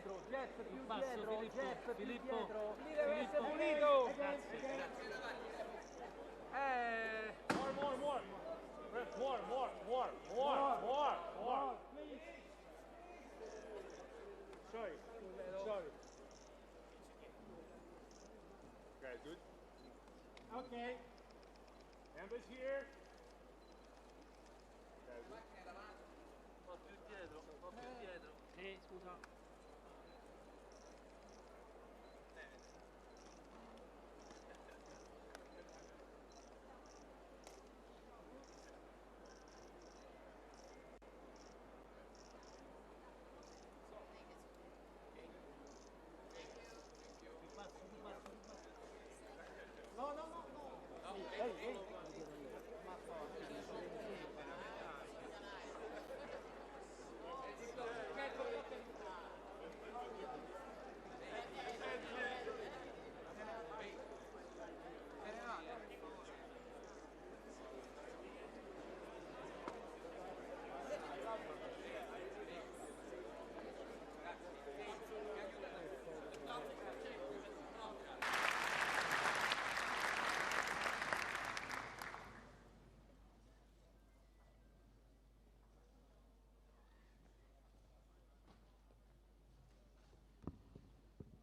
dietro, Jeff più dietro, Jeff più dietro. Lì deve essere pulito. More. Sorry. Okay, good. Ok. Members here. Un po' più dietro, un po' più dietro. Sì, scusa. No. Ehi.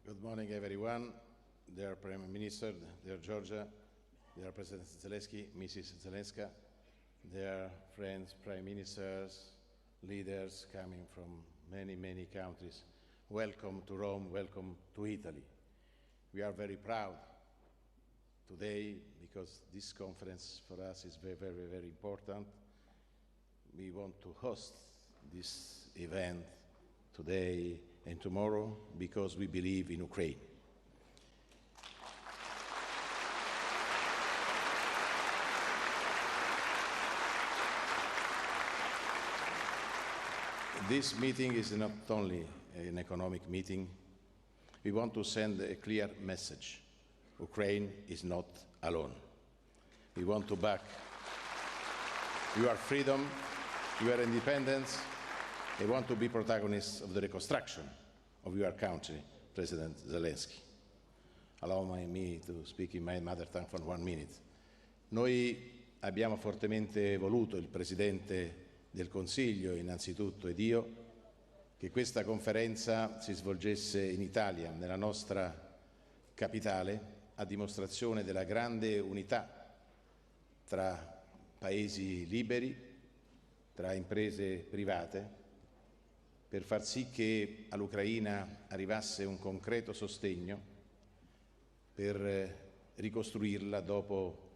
Good morning, everyone. Dear Prime Minister, dear Giorgia, dear President Zelenskyy, Mrs. Zelenskyy, dear friends, Prime Ministers, leaders coming from many, many countries, welcome to Rome, welcome to Italy. We are very proud today because this conference for us is very, very, very important. We want to host this event today and tomorrow because we believe in Ukraine. This meeting is not only an economic meeting. We want to send a clear message. Ukraine is not alone. We want to back your freedom, your independence. They want to be protagonists of the reconstruction of your country, President Zelenskyy. Allow me to speak in my mother tongue for 1 minute. Noi abbiamo fortemente voluto, il Presidente del Consiglio innanzitutto ed io, che questa conferenza si svolgesse in Italia, nella nostra capitale, a dimostrazione della grande unità tra paesi liberi, tra imprese private, per far sì che all'Ucraina arrivasse un concreto sostegno per ricostruirla dopo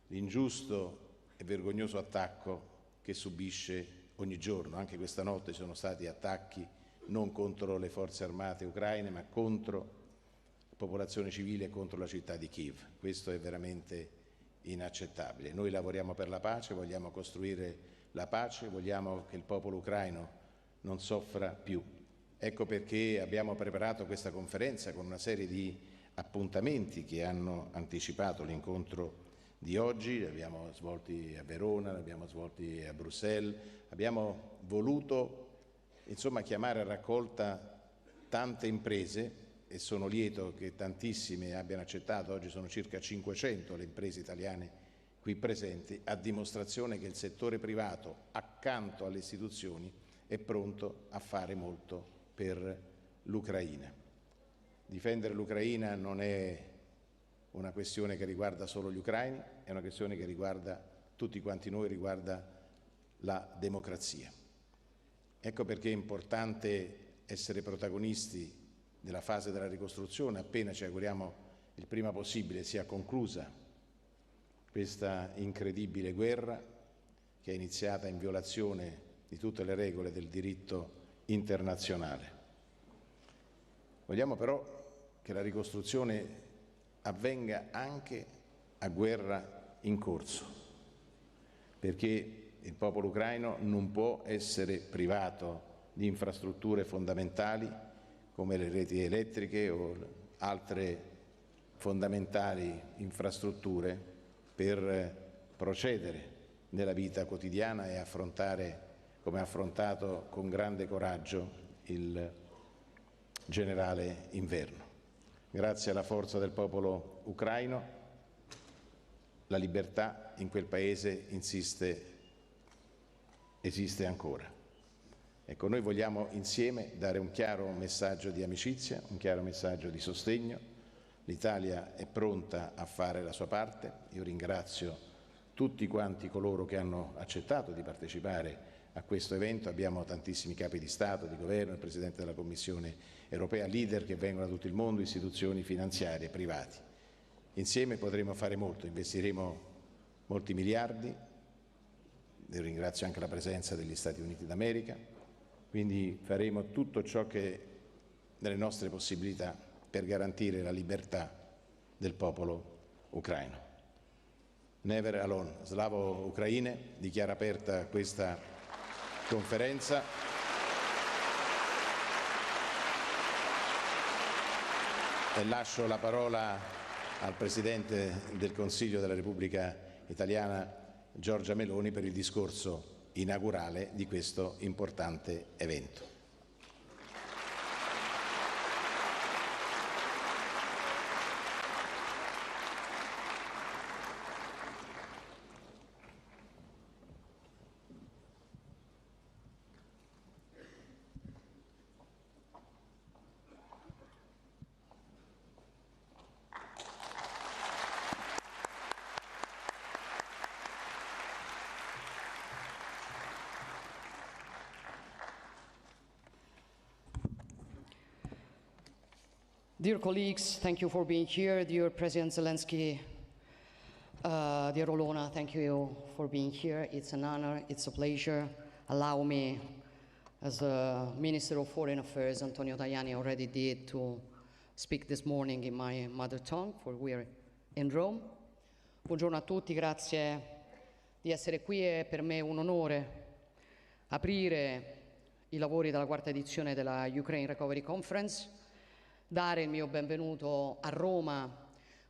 l'ingiusto e vergognoso attacco che subisce ogni giorno. Anche questa notte ci sono stati attacchi non contro le forze armate ucraine, ma contro la popolazione civile e contro la città di Kyiv. Questo è veramente inaccettabile. Noi lavoriamo per la pace, vogliamo costruire la pace, vogliamo che il popolo ucraino non soffra più. Ecco perché abbiamo preparato questa conferenza con una serie di appuntamenti che hanno anticipato l'incontro di oggi. Li abbiamo svolti a Verona, li abbiamo svolti a Bruxelles. Abbiamo voluto chiamare a raccolta tante imprese e sono lieto che tantissime abbiano accettato. Oggi sono circa 500 le imprese italiane qui presenti, a dimostrazione che il settore privato, accanto alle istituzioni, è pronto a fare molto per l'Ucraina. Difendere l'Ucraina non è una questione che riguarda solo gli ucraini, è una questione che riguarda tutti quanti noi, riguarda la democrazia. Ecco perché è importante essere protagonisti della fase della ricostruzione, appena ci auguriamo il prima possibile sia conclusa questa incredibile guerra che è iniziata in violazione di tutte le regole del diritto internazionale. Vogliamo però che la ricostruzione avvenga anche a guerra in corso, perché il popolo ucraino non può essere privato di infrastrutture fondamentali come le reti elettriche o altre fondamentali infrastrutture per procedere nella vita quotidiana e affrontare, come ha affrontato con grande coraggio, il generale inverno. Grazie alla forza del popolo ucraino, la libertà in quel paese esiste ancora. Ecco, noi vogliamo insieme dare un chiaro messaggio di amicizia, un chiaro messaggio di sostegno. L'Italia è pronta a fare la sua parte. Io ringrazio tutti quanti coloro che hanno accettato di partecipare a questo evento. Abbiamo tantissimi capi di Stato, di Governo, il Presidente della Commissione europea, leader che vengono da tutto il mondo, istituzioni finanziarie, privati. Insieme potremo fare molto, investiremo molti miliardi. Io ringrazio anche la presenza degli Stati Uniti d'America. Quindi faremo tutto ciò che è nelle nostre possibilità per garantire la libertà del popolo ucraino. Never alone. Slavo Ucraine, dichiara aperta questa conferenza. E lascio la parola al Presidente del Consiglio della Repubblica Italiana, Giorgia Meloni, per il discorso inaugurale di questo importante evento. Dear colleagues, thank you for being here. Dear President Zelenskyy, dear Olona, thank you for being here. It's an honor, it's a pleasure. Allow me, as the Minister of Foreign Affairs, Antonio Tajani already did, to speak this morning in my mother tongue, for we are in Rome. Buongiorno a tutti, grazie di essere qui. È per me un onore aprire i lavori della quarta edizione della Ukraine Recovery Conference, dare il mio benvenuto a Roma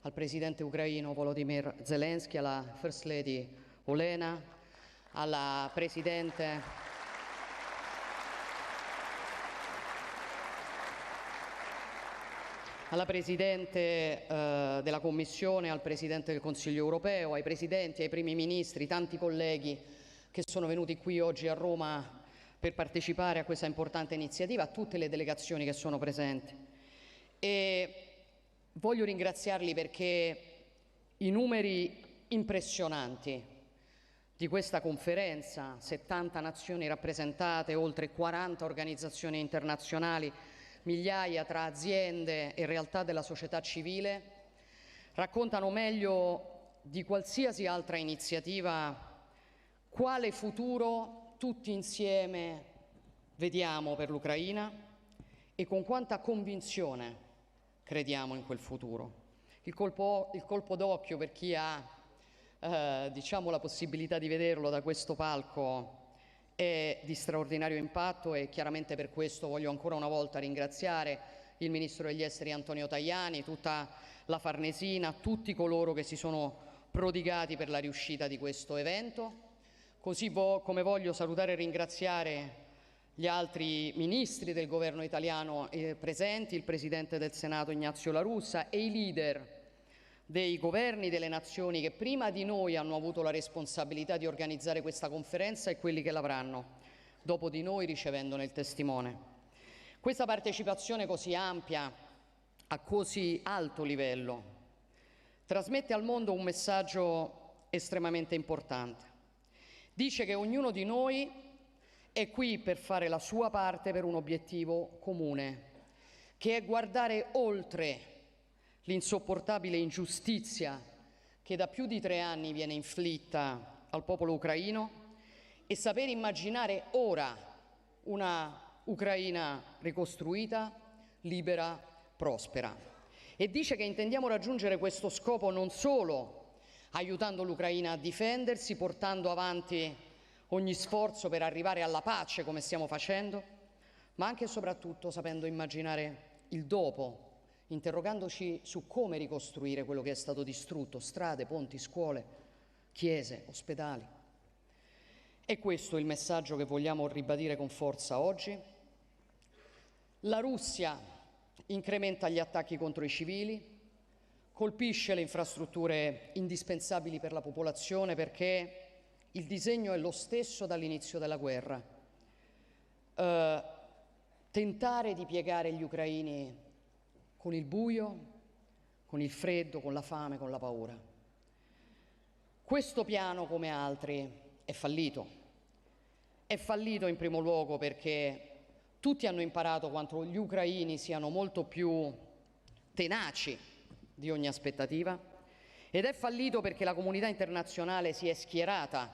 al presidente ucraino Volodymyr Zelenskyy, alla First Lady Olena, alla presidente della Commissione, al Presidente del Consiglio europeo, ai Presidenti, ai Primi Ministri, tanti colleghi che sono venuti qui oggi a Roma per partecipare a questa importante iniziativa, a tutte le delegazioni che sono presenti. E voglio ringraziarli perché i numeri impressionanti di questa conferenza, 70 nazioni rappresentate, oltre 40 organizzazioni internazionali, migliaia tra aziende e realtà della società civile, raccontano meglio di qualsiasi altra iniziativa quale futuro tutti insieme vediamo per l'Ucraina e con quanta convinzione crediamo in quel futuro. Il colpo d'occhio per chi ha la possibilità di vederlo da questo palco è di straordinario impatto e chiaramente per questo voglio ancora una volta ringraziare il Ministro degli Esteri Antonio Tajani, tutta la Farnesina, tutti coloro che si sono prodigati per la riuscita di questo evento, così come voglio salutare e ringraziare gli altri ministri del governo italiano presenti, il Presidente del Senato Ignazio La Russa e i leader dei governi delle nazioni che prima di noi hanno avuto la responsabilità di organizzare questa conferenza e quelli che l'avranno dopo di noi ricevendone il testimone. Questa partecipazione così ampia, a così alto livello, trasmette al mondo un messaggio estremamente importante. Dice che ognuno di noi è qui per fare la sua parte per un obiettivo comune, che è guardare oltre l'insopportabile ingiustizia che da più di 3 anni viene inflitta al popolo ucraino e saper immaginare ora una Ucraina ricostruita, libera, prospera. E dice che intendiamo raggiungere questo scopo non solo aiutando l'Ucraina a difendersi, portando avanti ogni sforzo per arrivare alla pace, come stiamo facendo, ma anche e soprattutto sapendo immaginare il dopo, interrogandoci su come ricostruire quello che è stato distrutto, strade, ponti, scuole, chiese, ospedali. È questo il messaggio che vogliamo ribadire con forza oggi. La Russia incrementa gli attacchi contro i civili, colpisce le infrastrutture indispensabili per la popolazione perché il disegno è lo stesso dall'inizio della guerra. Tentare di piegare gli ucraini con il buio, con il freddo, con la fame, con la paura. Questo piano, come altri, è fallito. È fallito in primo luogo perché tutti hanno imparato quanto gli ucraini siano molto più tenaci di ogni aspettativa, ed è fallito perché la comunità internazionale si è schierata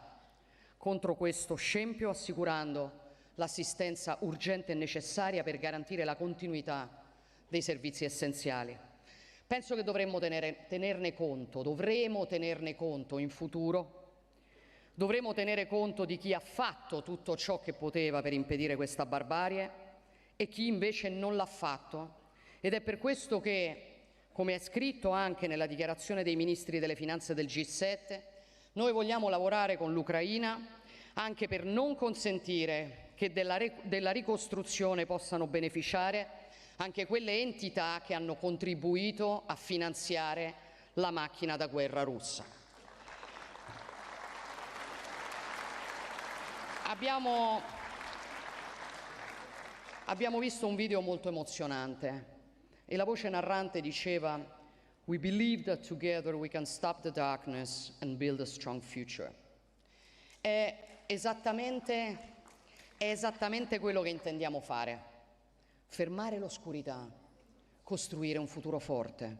contro questo scempio, assicurando l'assistenza urgente e necessaria per garantire la continuità dei servizi essenziali. Penso che dovremmo tenerne conto in futuro. Dovremo tenere conto di chi ha fatto tutto ciò che poteva per impedire questa barbarie e chi invece non l'ha fatto. Ed è per questo che, come è scritto anche nella dichiarazione dei ministri delle finanze del G7, noi vogliamo lavorare con l'Ucraina anche per non consentire che della ricostruzione possano beneficiare anche quelle entità che hanno contribuito a finanziare la macchina da guerra russa. Abbiamo visto un video molto emozionante e la voce narrante diceva: "We believe that together we can stop the darkness and build a strong future." È esattamente quello che intendiamo fare: fermare l'oscurità, costruire un futuro forte,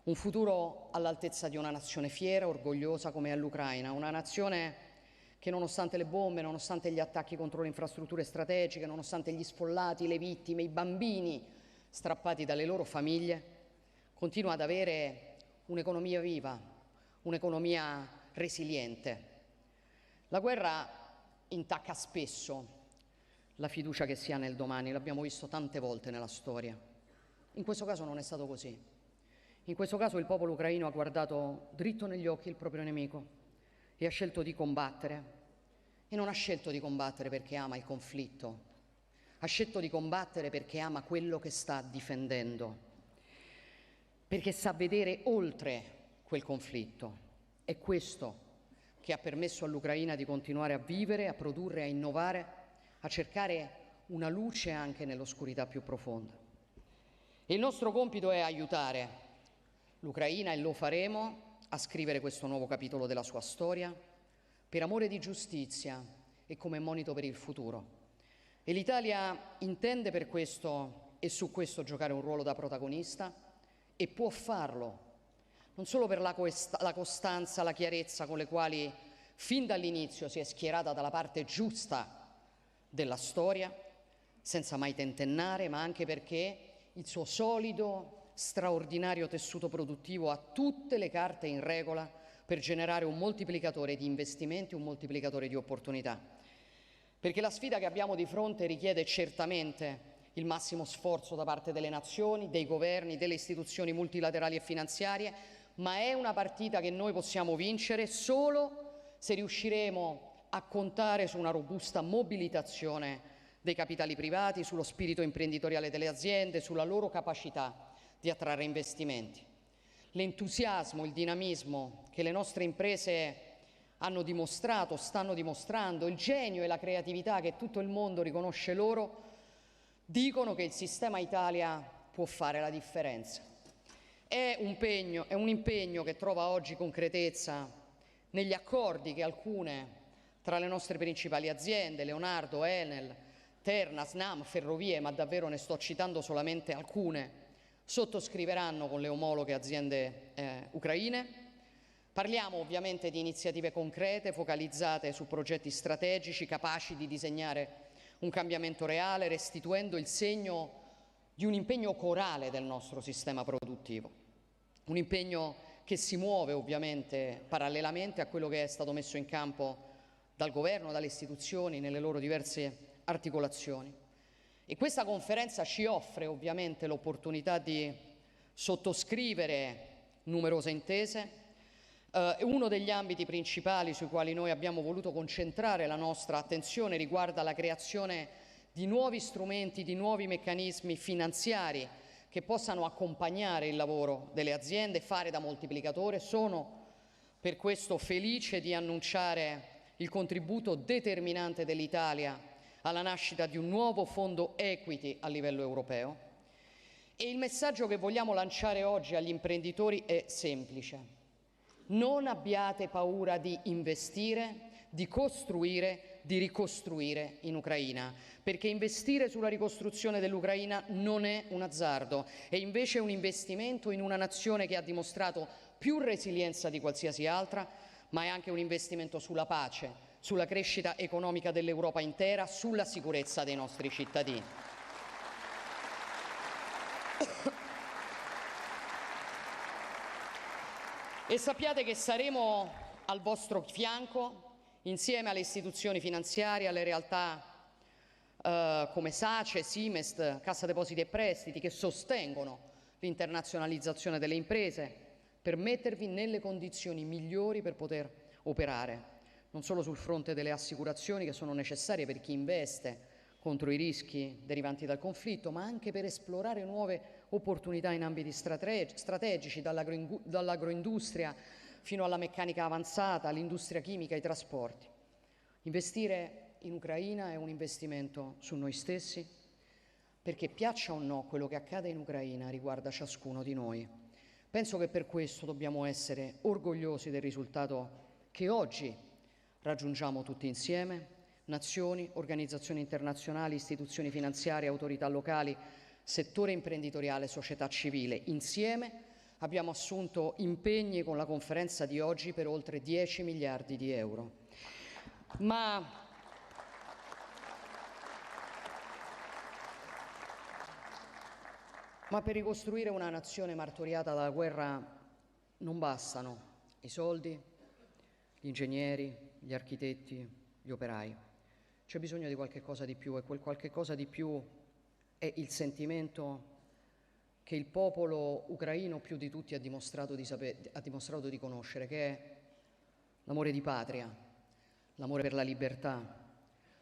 un futuro all'altezza di una nazione fiera, orgogliosa come è l'Ucraina, una nazione che nonostante le bombe, nonostante gli attacchi contro le infrastrutture strategiche, nonostante gli sfollati, le vittime, i bambini strappati dalle loro famiglie, continua ad avere un'economia viva, un'economia resiliente. La guerra intacca spesso la fiducia che si ha nel domani, l'abbiamo visto tante volte nella storia. In questo caso non è stato così. In questo caso il popolo ucraino ha guardato dritto negli occhi il proprio nemico e ha scelto di combattere. E non ha scelto di combattere perché ama il conflitto, ha scelto di combattere perché ama quello che sta difendendo, perché sa vedere oltre quel conflitto. È questo che ha permesso all'Ucraina di continuare a vivere, a produrre, a innovare, a cercare una luce anche nell'oscurità più profonda. E il nostro compito è aiutare l'Ucraina, e lo faremo, a scrivere questo nuovo capitolo della sua storia, per amore di giustizia e come monito per il futuro. E l'Italia intende per questo e su questo giocare un ruolo da protagonista, e può farlo, non solo per la costanza, la chiarezza con le quali fin dall'inizio si è schierata dalla parte giusta della storia, senza mai tentennare, ma anche perché il suo solido, straordinario tessuto produttivo ha tutte le carte in regola per generare un moltiplicatore di investimenti, un moltiplicatore di opportunità. Perché la sfida che abbiamo di fronte richiede certamente il massimo sforzo da parte delle nazioni, dei governi, delle istituzioni multilaterali e finanziarie, ma è una partita che noi possiamo vincere solo se riusciremo a contare su una robusta mobilitazione dei capitali privati, sullo spirito imprenditoriale delle aziende, sulla loro capacità di attrarre investimenti. L'entusiasmo, il dinamismo che le nostre imprese hanno dimostrato, stanno dimostrando, il genio e la creatività che tutto il mondo riconosce loro, dicono che il sistema Italia può fare la differenza. È un impegno che trova oggi concretezza negli accordi che alcune tra le nostre principali aziende, Leonardo, Enel, Terna, Snam, Ferrovie, ma davvero ne sto citando solamente alcune, sottoscriveranno con le omologhe aziende ucraine. Parliamo ovviamente di iniziative concrete, focalizzate su progetti strategici, capaci di disegnare un cambiamento reale, restituendo il segno di un impegno corale del nostro sistema produttivo. Un impegno che si muove ovviamente parallelamente a quello che è stato messo in campo dal governo, dalle istituzioni, nelle loro diverse articolazioni. E questa conferenza ci offre ovviamente l'opportunità di sottoscrivere numerose intese. Uno degli ambiti principali sui quali noi abbiamo voluto concentrare la nostra attenzione riguarda la creazione di nuovi strumenti, di nuovi meccanismi finanziari che possano accompagnare il lavoro delle aziende, fare da moltiplicatore. Sono per questo felice di annunciare il contributo determinante dell'Italia alla nascita di un nuovo fondo equity a livello europeo. E il messaggio che vogliamo lanciare oggi agli imprenditori è semplice: non abbiate paura di investire, di costruire, di ricostruire in Ucraina, perché investire sulla ricostruzione dell'Ucraina non è un azzardo, è invece un investimento in una nazione che ha dimostrato più resilienza di qualsiasi altra, ma è anche un investimento sulla pace, sulla crescita economica dell'Europa intera, sulla sicurezza dei nostri cittadini. E sappiate che saremo al vostro fianco insieme alle istituzioni finanziarie, alle realtà come SACE, Simest, Cassa Depositi e Prestiti, che sostengono l'internazionalizzazione delle imprese, per mettervi nelle condizioni migliori per poter operare, non solo sul fronte delle assicurazioni, che sono necessarie per chi investe contro i rischi derivanti dal conflitto, ma anche per esplorare nuove opportunità in ambiti strategici, dall'agroindustria fino alla meccanica avanzata, all'industria chimica, ai trasporti. Investire in Ucraina è un investimento su noi stessi, perché piaccia o no quello che accade in Ucraina riguarda ciascuno di noi. Penso che per questo dobbiamo essere orgogliosi del risultato che oggi raggiungiamo tutti insieme: nazioni, organizzazioni internazionali, istituzioni finanziarie, autorità locali, settore imprenditoriale, società civile. Insieme abbiamo assunto impegni con la conferenza di oggi per oltre 10 miliardi di euro. Ma per ricostruire una nazione martoriata dalla guerra non bastano i soldi, gli ingegneri, gli architetti, gli operai. C'è bisogno di qualche cosa di più, e quel qualche cosa di più è il sentimento che il popolo ucraino più di tutti ha dimostrato di conoscere, che è l'amore di patria, l'amore per la libertà,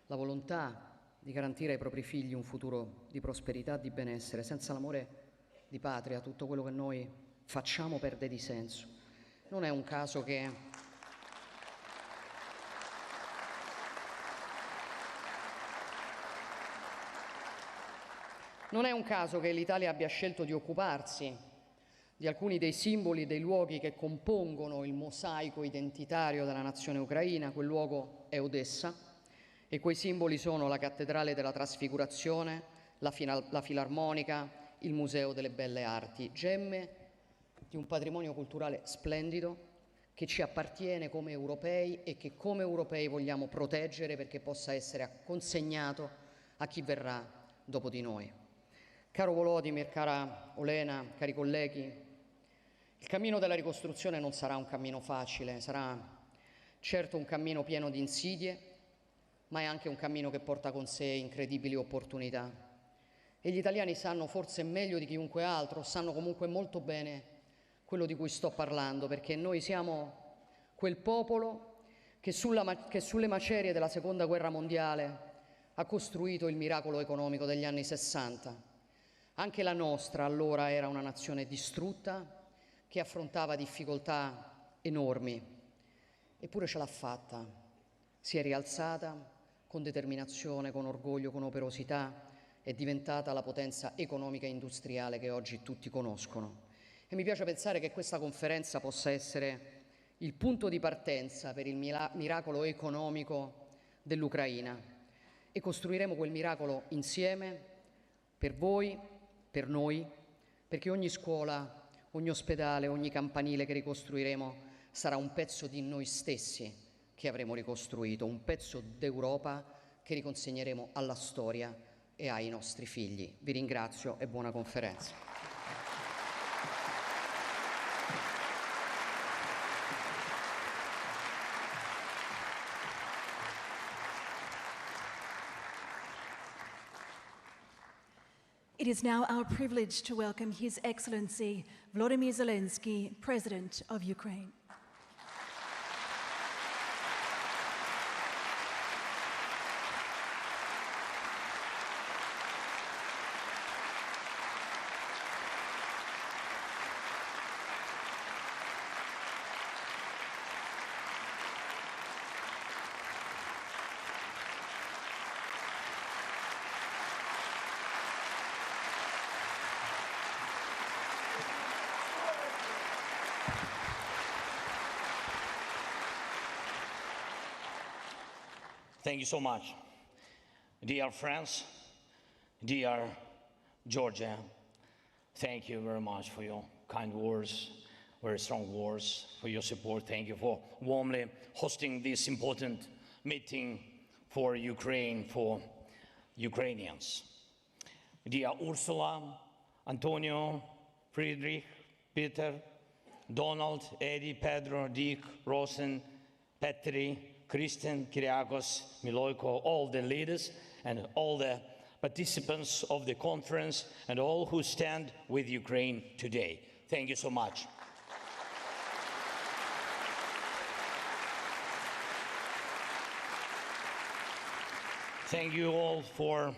la volontà di garantire ai propri figli un futuro di prosperità, di benessere. Senza l'amore di patria tutto quello che noi facciamo perde di senso. Non è un caso che l'Italia abbia scelto di occuparsi di alcuni dei simboli e dei luoghi che compongono il mosaico identitario della nazione ucraina. Quel luogo è Odessa e quei simboli sono la Cattedrale della Trasfigurazione, la Filarmonica, il Museo delle Belle Arti, gemme di un patrimonio culturale splendido che ci appartiene come europei e che come europei vogliamo proteggere perché possa essere consegnato a chi verrà dopo di noi. Caro Volodymyr, cara Olena, cari colleghi, il cammino della ricostruzione non sarà un cammino facile, sarà certo un cammino pieno di insidie, ma è anche un cammino che porta con sé incredibili opportunità. E gli italiani sanno, forse meglio di chiunque altro, sanno comunque molto bene quello di cui sto parlando, perché noi siamo quel popolo che sulle macerie della Seconda Guerra Mondiale ha costruito il miracolo economico degli anni '60. Anche la nostra allora era una nazione distrutta che affrontava difficoltà enormi, eppure ce l'ha fatta, si è rialzata con determinazione, con orgoglio, con operosità, è diventata la potenza economica e industriale che oggi tutti conoscono. E mi piace pensare che questa conferenza possa essere il punto di partenza per il miracolo economico dell'Ucraina, e costruiremo quel miracolo insieme, per voi, per noi, perché ogni scuola, ogni ospedale, ogni campanile che ricostruiremo sarà un pezzo di noi stessi che avremo ricostruito, un pezzo d'Europa che riconsegneremo alla storia e ai nostri figli. Vi ringrazio e buona conferenza. It is now our privilege to welcome His Excellency Volodymyr Zelenskyy, President of Ukraine. Thank you so much. Dear friends, dear Giorgia, thank you very much for your kind words, very strong words, for your support. Thank you for warmly hosting this important meeting for Ukraine, for Ukrainians. Dear Ursula, Antonio, Friedrich, Peter, Donald, Eddie, Pedro, Dick, Rosen, Petri, Christian, Kyriakos, Miloiko, all the leaders and all the participants of the conference and all who stand with Ukraine today. Thank you so much. Thank you all for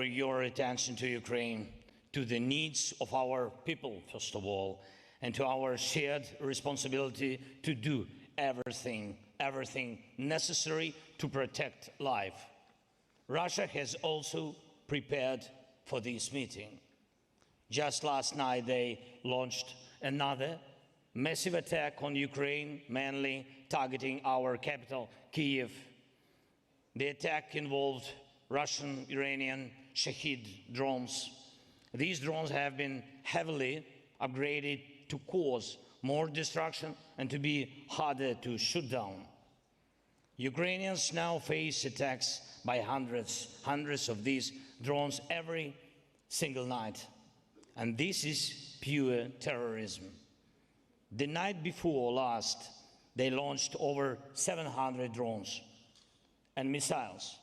your attention to Ukraine, to the needs of our people, first of all, and to our shared responsibility to do everything necessary to protect life. Russia has also prepared for this meeting. Just last night they launched another massive attack on Ukraine, mainly targeting our capital, Kyiv. The attack involved Russian, Iranian Shahid drones. These drones have been heavily upgraded to cause more destruction and to be harder to shoot down. Ukrainians now face attacks by hundreds of these drones every single night. And this is pure terrorism. The night before last, they launched over 700 drones and missiles.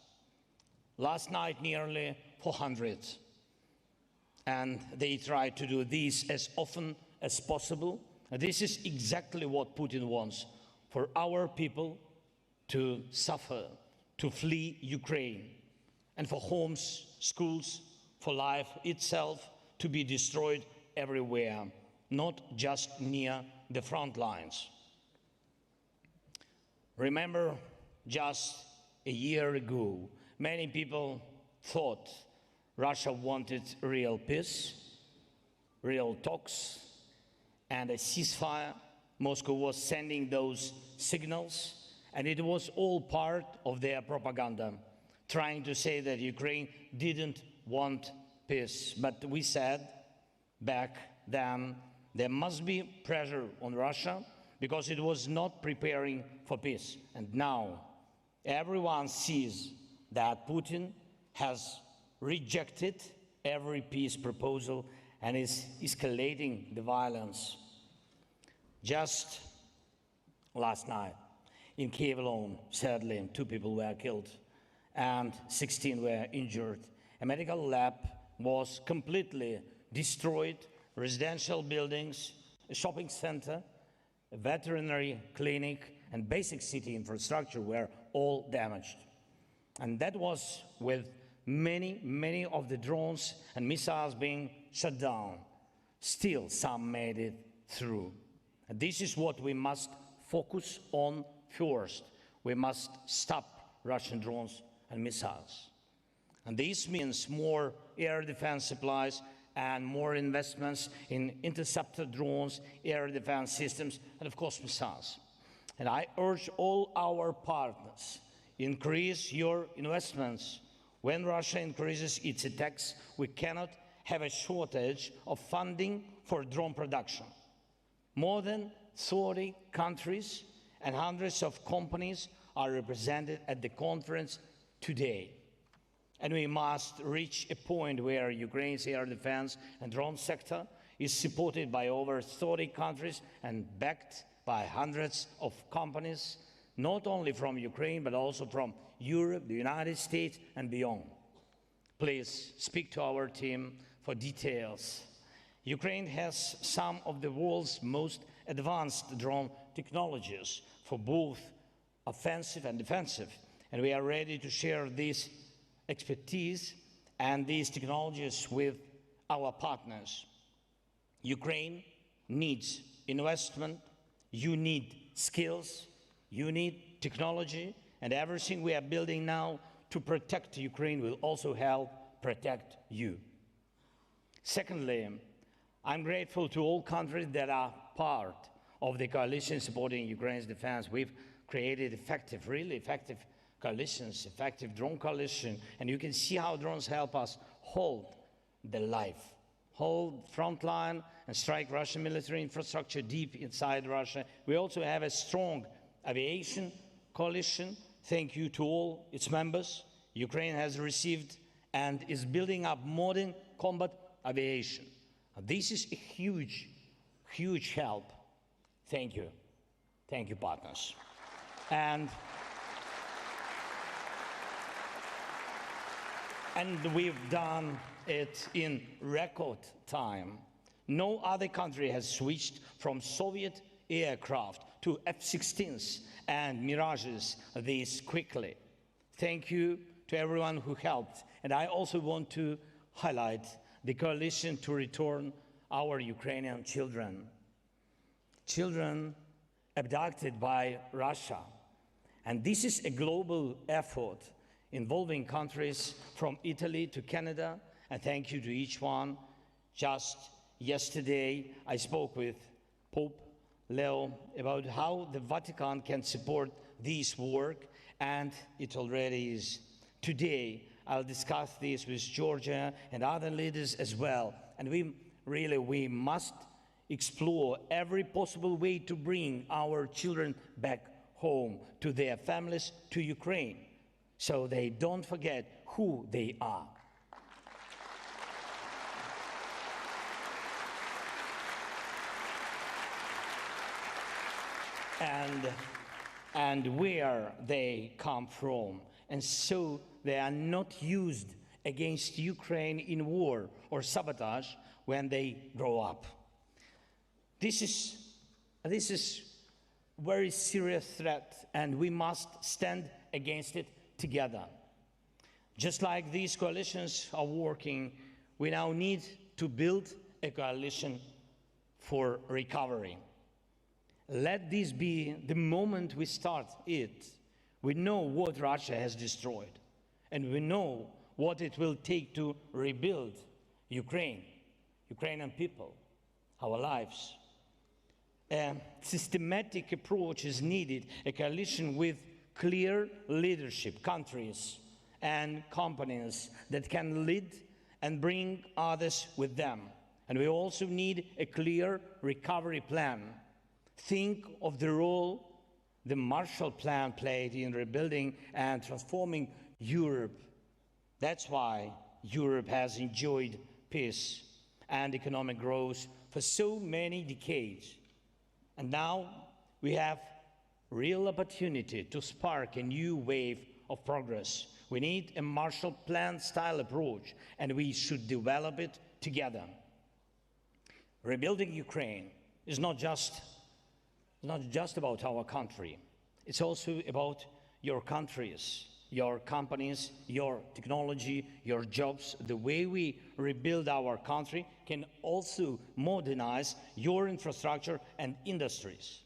Last night, nearly 400. And they tried to do this as often as possible. And this is exactly what Putin wants, for our people to suffer, to flee Ukraine, and for homes, schools, for life itself to be destroyed everywhere, not just near the front lines. Remember, just a year ago, many people thought Russia wanted real peace, real talks, and a ceasefire. Moscow was sending those signals, and it was all part of their propaganda, trying to say that Ukraine didn't want peace. But we said back then there must be pressure on Russia because it was not preparing for peace. And now everyone sees that Putin has rejected every peace proposal and is escalating the violence. Just last night, in Kyiv alone, sadly, 2 people were killed and 16 were injured. A medical lab was completely destroyed, residential buildings, a shopping center, a veterinary clinic, and basic city infrastructure were all damaged. And that was with many of the drones and missiles being shut down. Still, some made it through. And this is what we must focus on first. We must stop Russian drones and missiles. And this means more air defense supplies and more investments in interceptor drones, air defense systems, and of course missiles. And I urge all our partners, increase your investments. When Russia increases its attacks, we cannot have a shortage of funding for drone production. More than 30 countries and hundreds of companies are represented at the conference today. And we must reach a point where Ukraine's air defense and drone sector is supported by over 30 countries and backed by hundreds of companies, not only from Ukraine, but also from Europe, the United States, and beyond. Please speak to our team for details. Ukraine has some of the world's most advanced drone technologies for both offensive and defensive, and we are ready to share this expertise and these technologies with our partners. Ukraine needs investment, you need skills, you need technology, and everything we are building now to protect Ukraine will also help protect you. Secondly, I'm grateful to all countries that are part of the coalition supporting Ukraine's defense. We've created effective, really effective coalitions, effective drone coalition, and you can see how drones help us hold the life, hold frontline and strike Russian military infrastructure deep inside Russia. We also have a strong aviation coalition. Thank you to all its members. Ukraine has received and is building up modern combat aviation. This is a huge, huge help. Thank you. Thank you, partners. And we've done it in record time. No other country has switched from Soviet aircraft to F-16s and Mirages this quickly. Thank you to everyone who helped. And I also want to highlight the coalition to return our Ukrainian children. Children abducted by Russia. And this is a global effort involving countries from Italy to Canada, and thank you to each one. Just yesterday, I spoke with Pope Leo about how the Vatican can support this work, and it already is. Today, I'll discuss this with Giorgia and other leaders as well, and we must explore every possible way to bring our children back home to their families, to Ukraine, so they don't forget who they are. And where they come from, and so they are not used against Ukraine in war or sabotage when they grow up. This is very serious threat, and we must stand against it together. Just like these coalitions are working, we now need to build a coalition for recovery. Let this be the moment we start it. We know what Russia has destroyed, and we know what it will take to rebuild Ukraine, Ukrainian people, our lives. A systematic approach is needed, a coalition with clear leadership, countries and companies that can lead and bring others with them. And we also need a clear recovery plan. Think of the role the Marshall Plan played in rebuilding and transforming Europe. That's why Europe has enjoyed peace and economic growth for so many decades. And now we have real opportunity to spark a new wave of progress. We need a Marshall Plan style approach, and we should develop it together. Rebuilding Ukraine is not just about our country. It's also about your countries, your companies, your technology, your jobs. The way we rebuild our country can also modernize your infrastructure and industries.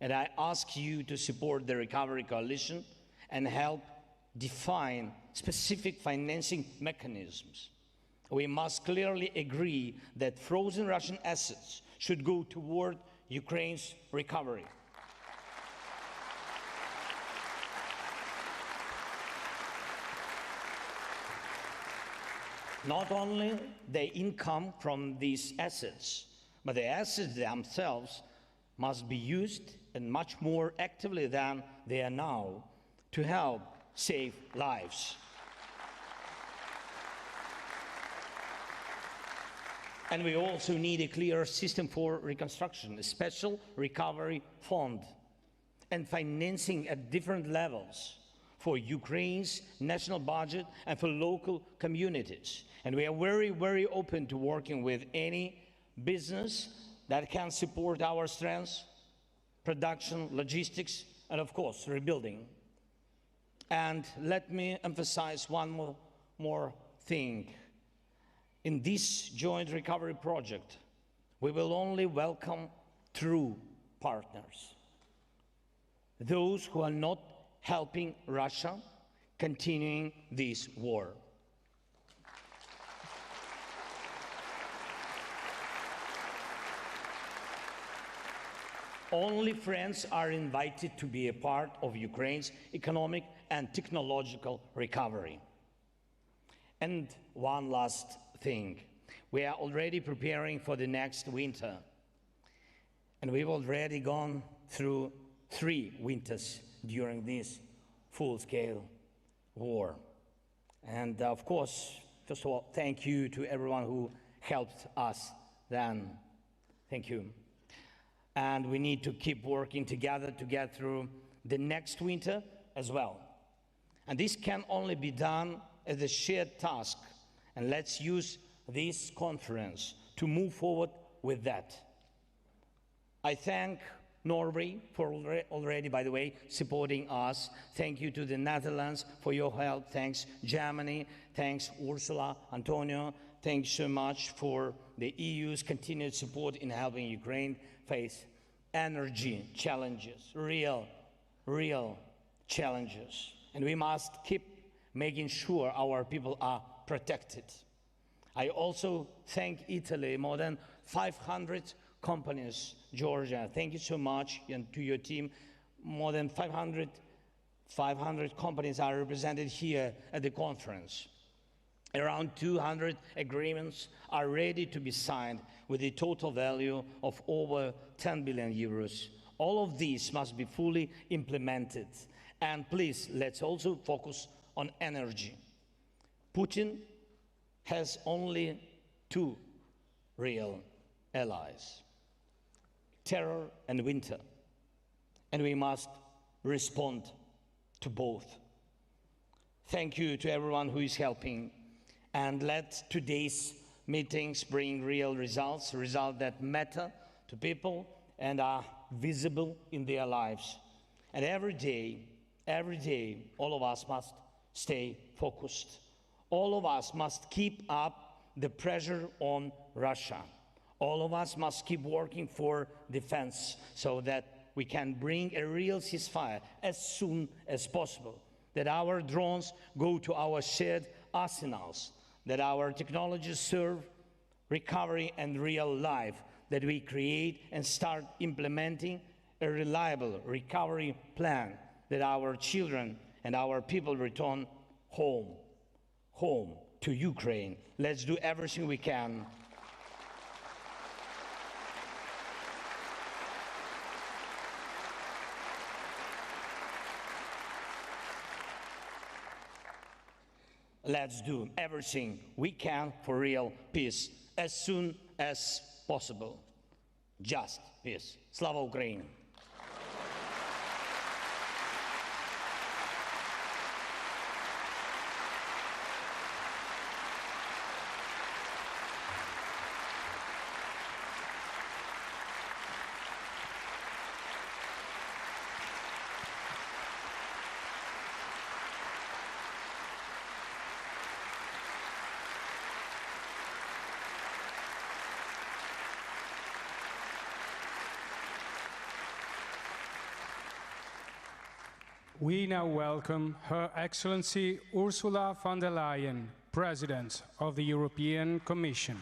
And I ask you to support the Recovery Coalition and help define specific financing mechanisms. We must clearly agree that frozen Russian assets should go toward Ukraine's recovery. Not only the income from these assets, but the assets themselves must be used and much more actively than they are now to help save lives. And we also need a clear system for reconstruction, a special recovery fund, and financing at different levels for Ukraine's national budget and for local communities. And we are very, very open to working with any business that can support our strengths, production, logistics, and of course, rebuilding. And let me emphasize one more thing. In this joint recovery project, we will only welcome true partners, those who are not helping Russia continuing this war. Only friends are invited to be a part of Ukraine's economic and technological recovery. And one last thing. We are already preparing for the next winter. And we've already gone through 3 winters during this full-scale war. And of course, first of all, thank you to everyone who helped us then. Thank you. And we need to keep working together to get through the next winter as well. And this can only be done as a shared task. And let's use this conference to move forward with that. I thank Norway for already, by the way, supporting us. Thank you to the Netherlands for your help. Thanks Germany. Thanks Ursula, Antonio. Thanks so much for the EU's continued support in helping Ukraine face energy challenges, real challenges. And we must keep making sure our people are protected. I also thank Italy, more than 500 companies, Giorgia, thank you so much, and to your team. More than 500 companies are represented here at the conference. Around 200 agreements are ready to be signed with a total value of over 10 billion euros. All of these must be fully implemented. And please, let's also focus on energy. Putin has only 2 real allies: terror and winter. And we must respond to both. Thank you to everyone who is helping. And let today's meetings bring real results that matter to people and are visible in their lives. And every day, all of us must stay focused. All of us must keep up the pressure on Russia. All of us must keep working for defense so that we can bring a real ceasefire as soon as possible, that our drones go to our shared arsenals, that our technologies serve recovery and real life, that we create and start implementing a reliable recovery plan, that our children and our people return home to Ukraine. Let's do everything we can. Let's do everything we can for real peace as soon as possible. Just peace. Slava Ukraini! We now welcome Her Excellency Ursula von der Leyen, President of the European Commission.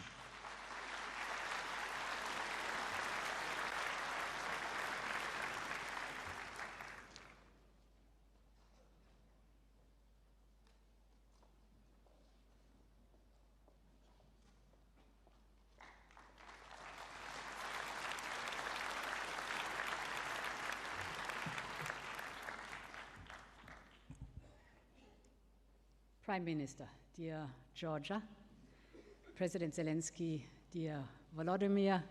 Prime Minister, dear Giorgia, President Zelenskyy, dear Volodymyr,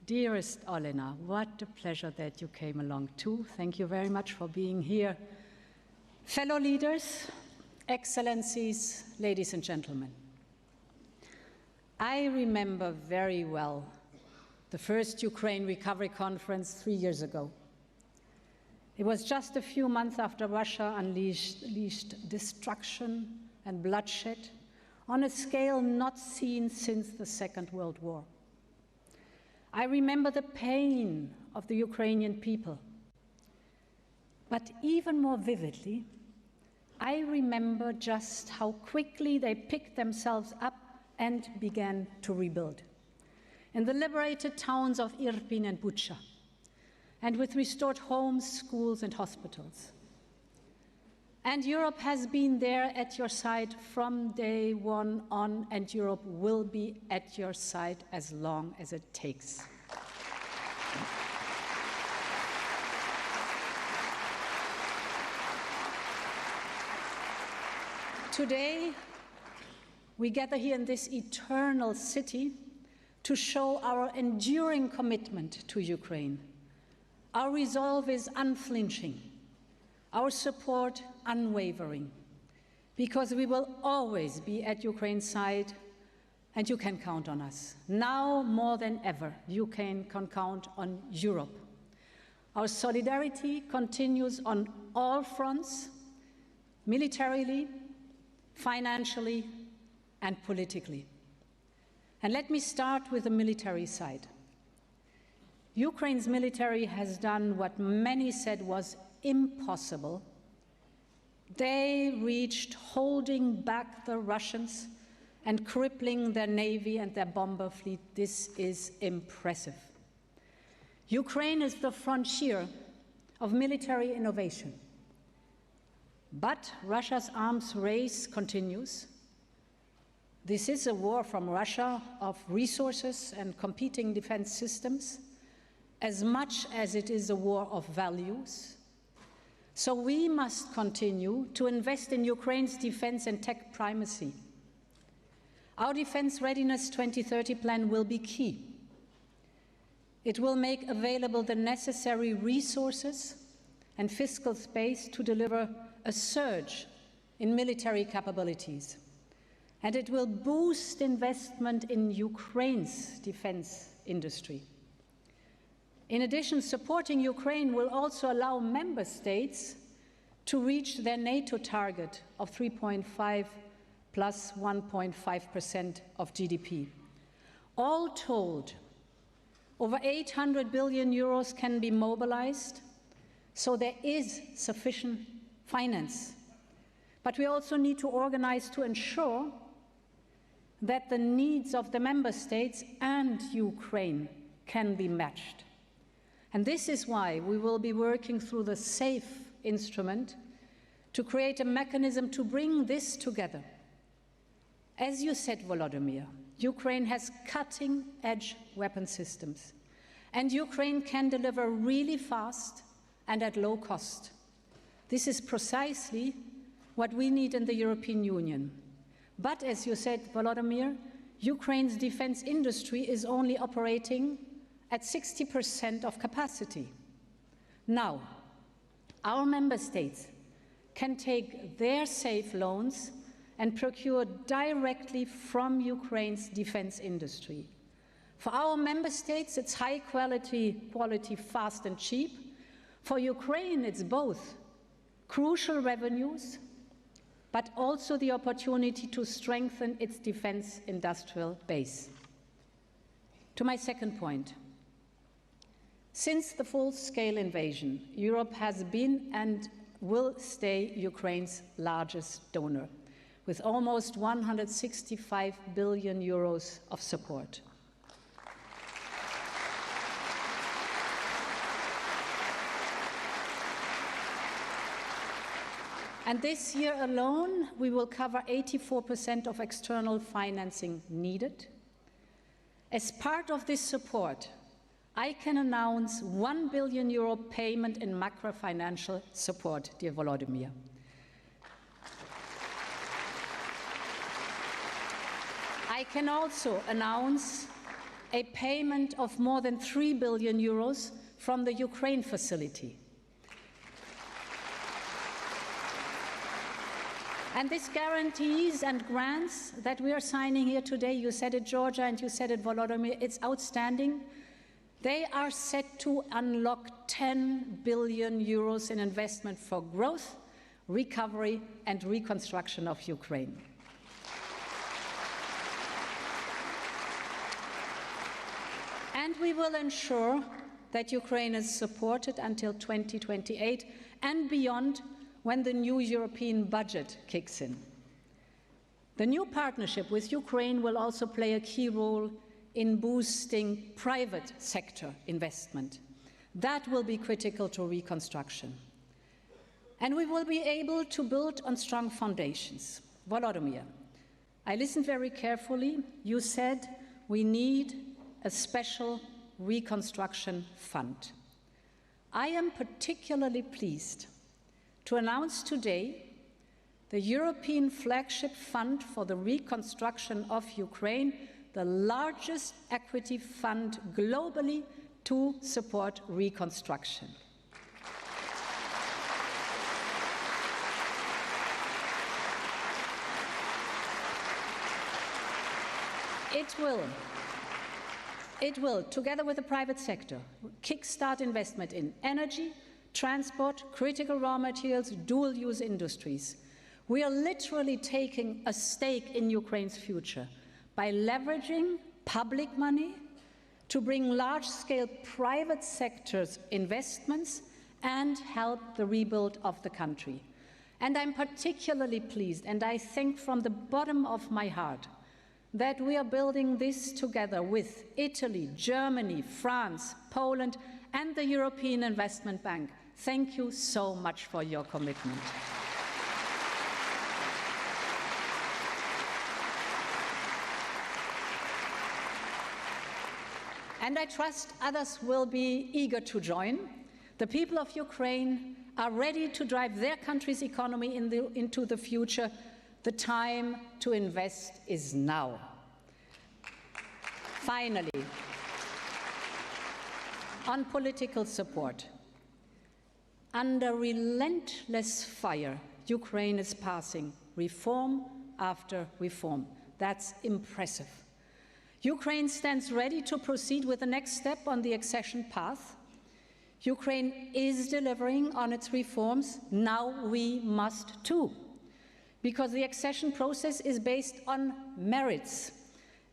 dearest Olena, what a pleasure that you came along too. Thank you very much for being here. Fellow leaders, excellencies, ladies and gentlemen, I remember very well the first Ukraine Recovery Conference 3 years ago. It was just a few months after Russia unleashed destruction and bloodshed on a scale not seen since the Second World War. I remember the pain of the Ukrainian people. But even more vividly, I remember just how quickly they picked themselves up and began to rebuild. In the liberated towns of Irpin and Bucha, and with restored homes, schools, and hospitals. And Europe has been there at your side from day one on, and Europe will be at your side as long as it takes. Today, we gather here in this eternal city to show our enduring commitment to Ukraine. Our resolve is unflinching, our support unwavering, because we will always be at Ukraine's side, and you can count on us. Now more than ever, Ukraine can count on Europe. Our solidarity continues on all fronts, militarily, financially, and politically. And let me start with the military side. Ukraine's military has done what many said was impossible. They reached holding back the Russians and crippling their navy and their bomber fleet. This is impressive. Ukraine is the frontier of military innovation. But Russia's arms race continues. This is a war from Russia of resources and competing defense systems, as much as it is a war of values. So we must continue to invest in Ukraine's defense and tech primacy. Our Defense Readiness 2030 plan will be key. It will make available the necessary resources and fiscal space to deliver a surge in military capabilities. And it will boost investment in Ukraine's defense industry. In addition, supporting Ukraine will also allow member states to reach their NATO target of 3.5 plus 1.5% of GDP. All told, over 800 billion euros can be mobilized, so there is sufficient finance. But we also need to organize to ensure that the needs of the member states and Ukraine can be matched. And this is why we will be working through the SAFE instrument to create a mechanism to bring this together. As you said, Volodymyr, Ukraine has cutting-edge weapon systems, and Ukraine can deliver really fast and at low cost. This is precisely what we need in the European Union. But as you said, Volodymyr, Ukraine's defense industry is only operating at 60% of capacity. Now, our member states can take their SAFE loans and procure directly from Ukraine's defense industry. For our member states, it's high quality, fast and cheap. For Ukraine, it's both crucial revenues, but also the opportunity to strengthen its defense industrial base. To my second point, since the full-scale invasion, Europe has been and will stay Ukraine's largest donor, with almost 165 billion euros of support. And this year alone, we will cover 84% of external financing needed. As part of this support, I can announce €1 billion payment in macro-financial support, dear Volodymyr. I can also announce a payment of more than €3 billion from the Ukraine facility. And this guarantees and grants that we are signing here today, you said it, Giorgia, and you said it, Volodymyr, it's outstanding. They are set to unlock €10 billion in investment for growth, recovery, and reconstruction of Ukraine. And we will ensure that Ukraine is supported until 2028 and beyond, when the new European budget kicks in. The new partnership with Ukraine will also play a key role in boosting private sector investment. That will be critical to reconstruction. and we will be able to build on strong foundations. Volodymyr, I listened very carefully. You said we need a special reconstruction fund. I am particularly pleased to announce today the European flagship fund for the reconstruction of Ukraine, the largest equity fund globally to support reconstruction. It will, together with the private sector, kickstart investment in energy, transport, critical raw materials, dual-use industries. We are literally taking a stake in Ukraine's future by leveraging public money to bring large-scale private sector's investments and help the rebuild of the country. And I'm particularly pleased, and I think from the bottom of my heart, that we are building this together with Italy, Germany, France, Poland, and the European Investment Bank. Thank you so much for your commitment. And I trust others will be eager to join. The people of Ukraine are ready to drive their country's economy into the future. The time to invest is now. Finally, on political support. Under relentless fire, Ukraine is passing reform after reform. That's impressive. Ukraine stands ready to proceed with the next step on the accession path. Ukraine is delivering on its reforms. Now we must too, because the accession process is based on merits,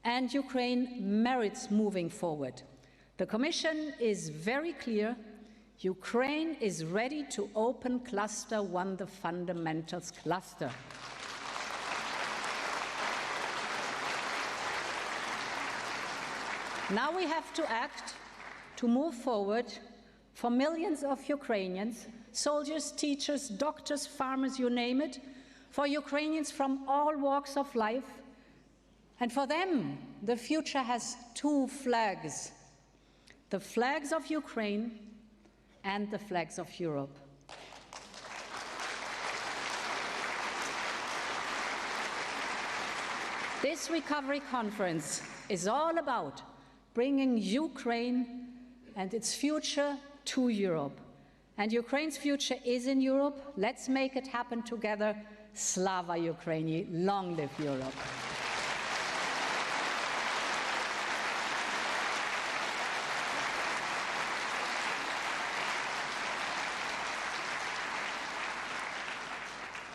and Ukraine merits moving forward. The Commission is very clear. Ukraine is ready to open Cluster 1, the fundamentals cluster. Now we have to act to move forward for millions of Ukrainians, soldiers, teachers, doctors, farmers, you name it, for Ukrainians from all walks of life. And for them, the future has two flags: the flags of Ukraine and the flags of Europe. This recovery conference is all about bringing Ukraine and its future to Europe. And Ukraine's future is in Europe. Let's make it happen together. Slava Ukraini, long live Europe.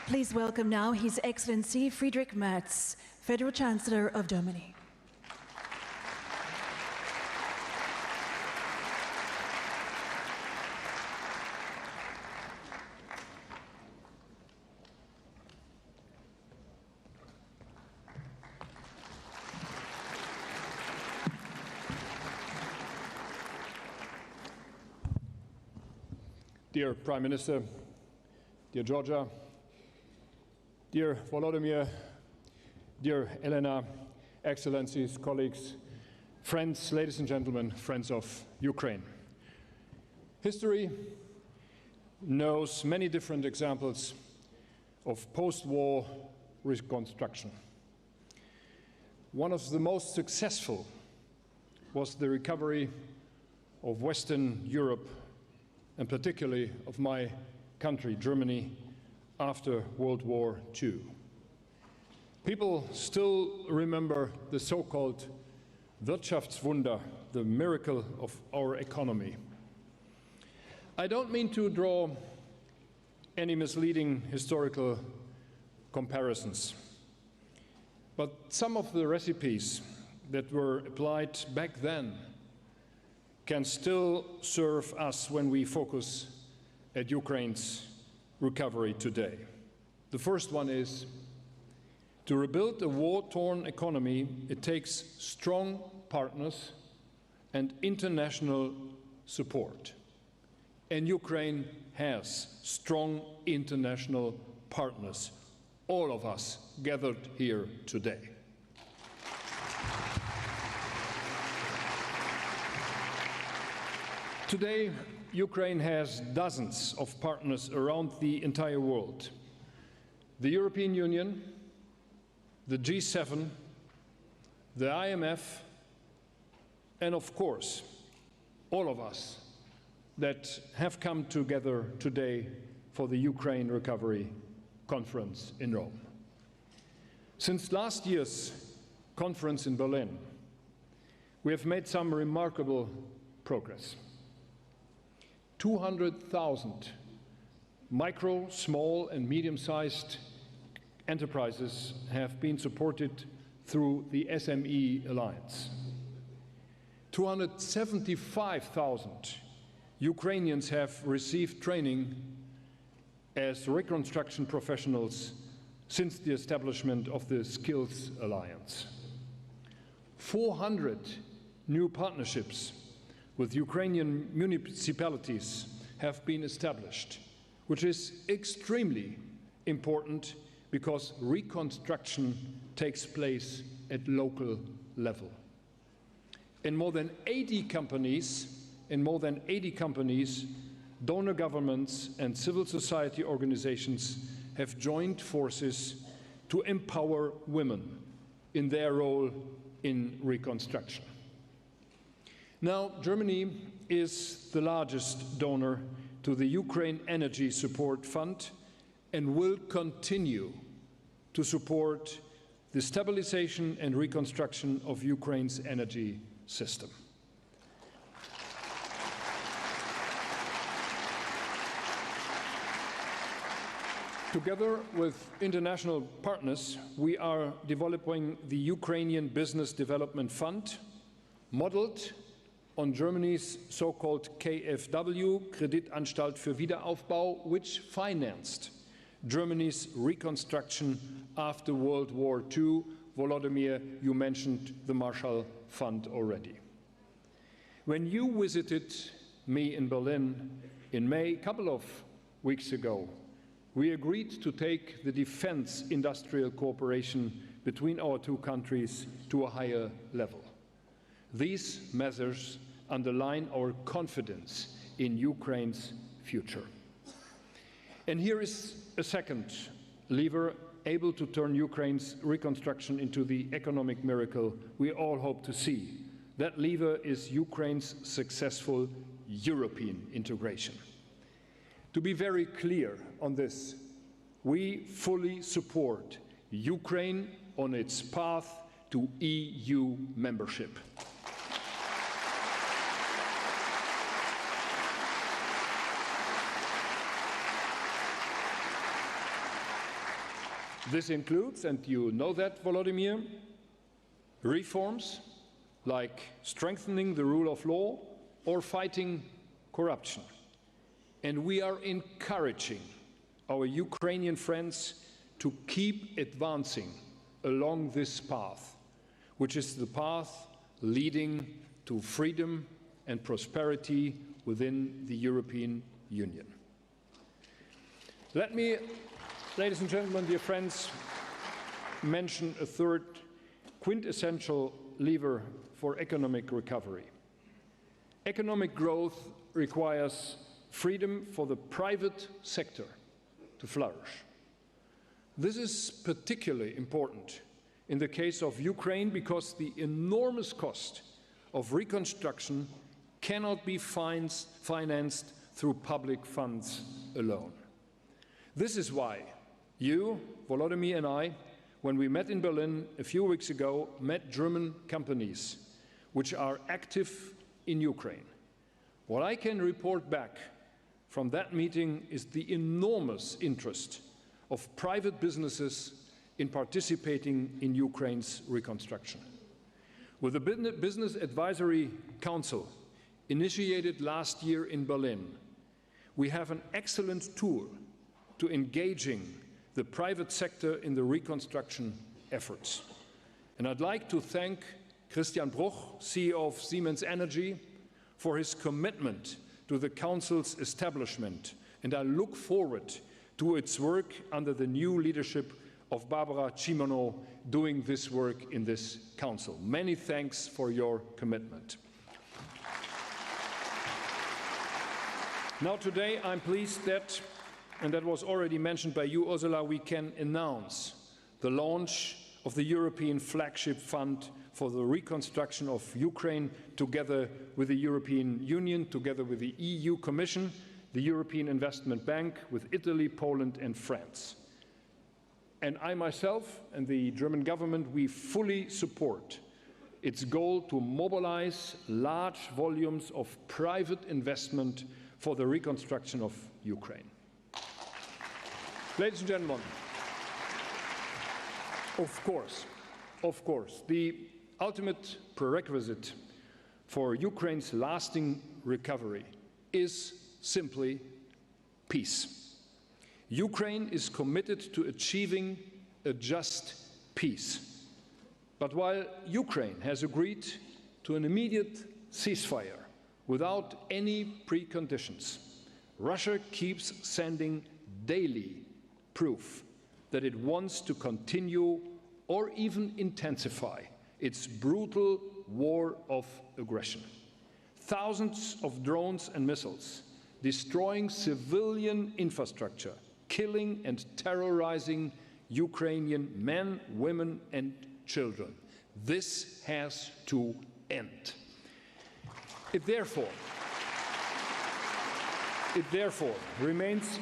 Please welcome now His Excellency Friedrich Merz, Federal Chancellor of Germany. Dear Prime Minister, dear Giorgia, dear Volodymyr, dear Elena, Excellencies, colleagues, friends, ladies and gentlemen, friends of Ukraine. History knows many different examples of post-war reconstruction. One of the most successful was the recovery of Western Europe, and particularly of my country, Germany, after World War II. People still remember the so-called Wirtschaftswunder, the miracle of our economy. I don't mean to draw any misleading historical comparisons, but some of the recipes that were applied back then can still serve us when we focus at Ukraine's recovery today. The first one is, to rebuild a war-torn economy, it takes strong partners and international support. And Ukraine has strong international partners, all of us gathered here today. Today, Ukraine has dozens of partners around the entire world. The European Union, the G7, the IMF, and of course, all of us that have come together today for the Ukraine Recovery Conference in Rome. Since last year's conference in Berlin, we have made some remarkable progress. 200,000 micro, small, and medium-sized enterprises have been supported through the SME Alliance. 275,000 Ukrainians have received training as reconstruction professionals since the establishment of the Skills Alliance. 400 new partnerships with Ukrainian municipalities have been established, which is extremely important because reconstruction takes place at local level. In more than 80 companies, donor governments and civil society organizations have joined forces to empower women in their role in reconstruction. Now, Germany is the largest donor to the Ukraine Energy Support Fund and will continue to support the stabilization and reconstruction of Ukraine's energy system. Together with international partners, we are developing the Ukrainian Business Development Fund, modeled on Germany's so-called KfW, Kreditanstalt für Wiederaufbau, which financed Germany's reconstruction after World War II. Volodymyr, you mentioned the Marshall Fund already. When you visited me in Berlin in May, a couple of weeks ago, we agreed to take the defense industrial cooperation between our two countries to a higher level. These measures underline our confidence in Ukraine's future. And here is a second lever able to turn Ukraine's reconstruction into the economic miracle we all hope to see. That lever is Ukraine's successful European integration. To be very clear on this, we fully support Ukraine on its path to EU membership. This includes, and you know that, Volodymyr, reforms like strengthening the rule of law or fighting corruption. And we are encouraging our Ukrainian friends to keep advancing along this path, which is the path leading to freedom and prosperity within the European Union. Let me, ladies and gentlemen, dear friends, mention a third quintessential lever for economic recovery. Economic growth requires freedom for the private sector to flourish. This is particularly important in the case of Ukraine because the enormous cost of reconstruction cannot be financed through public funds alone. This is why you, Volodymyr, and I, when we met in Berlin a few weeks ago, met German companies which are active in Ukraine. What I can report back from that meeting is the enormous interest of private businesses in participating in Ukraine's reconstruction. With the Business Advisory Council initiated last year in Berlin, we have an excellent tool to engaging the private sector in the reconstruction efforts. And I'd like to thank Christian Bruch, CEO of Siemens Energy, for his commitment to the Council's establishment, and I look forward to its work under the new leadership of Barbara Cimino doing this work in this Council. Many thanks for your commitment. Now today I'm pleased that, and that was already mentioned by you, Ursula, we can announce the launch of the European Flagship Fund for the reconstruction of Ukraine, together with the European Union, together with the EU Commission, the European Investment Bank, with Italy, Poland and France. And I myself and the German government, we fully support its goal to mobilize large volumes of private investment for the reconstruction of Ukraine. Ladies and gentlemen, of course, the ultimate prerequisite for Ukraine's lasting recovery is simply peace. Ukraine is committed to achieving a just peace. But while Ukraine has agreed to an immediate ceasefire without any preconditions, Russia keeps sending daily proof that it wants to continue or even intensify its brutal war of aggression. Thousands of drones and missiles destroying civilian infrastructure, killing and terrorizing Ukrainian men, women and children. This has to end. It therefore remains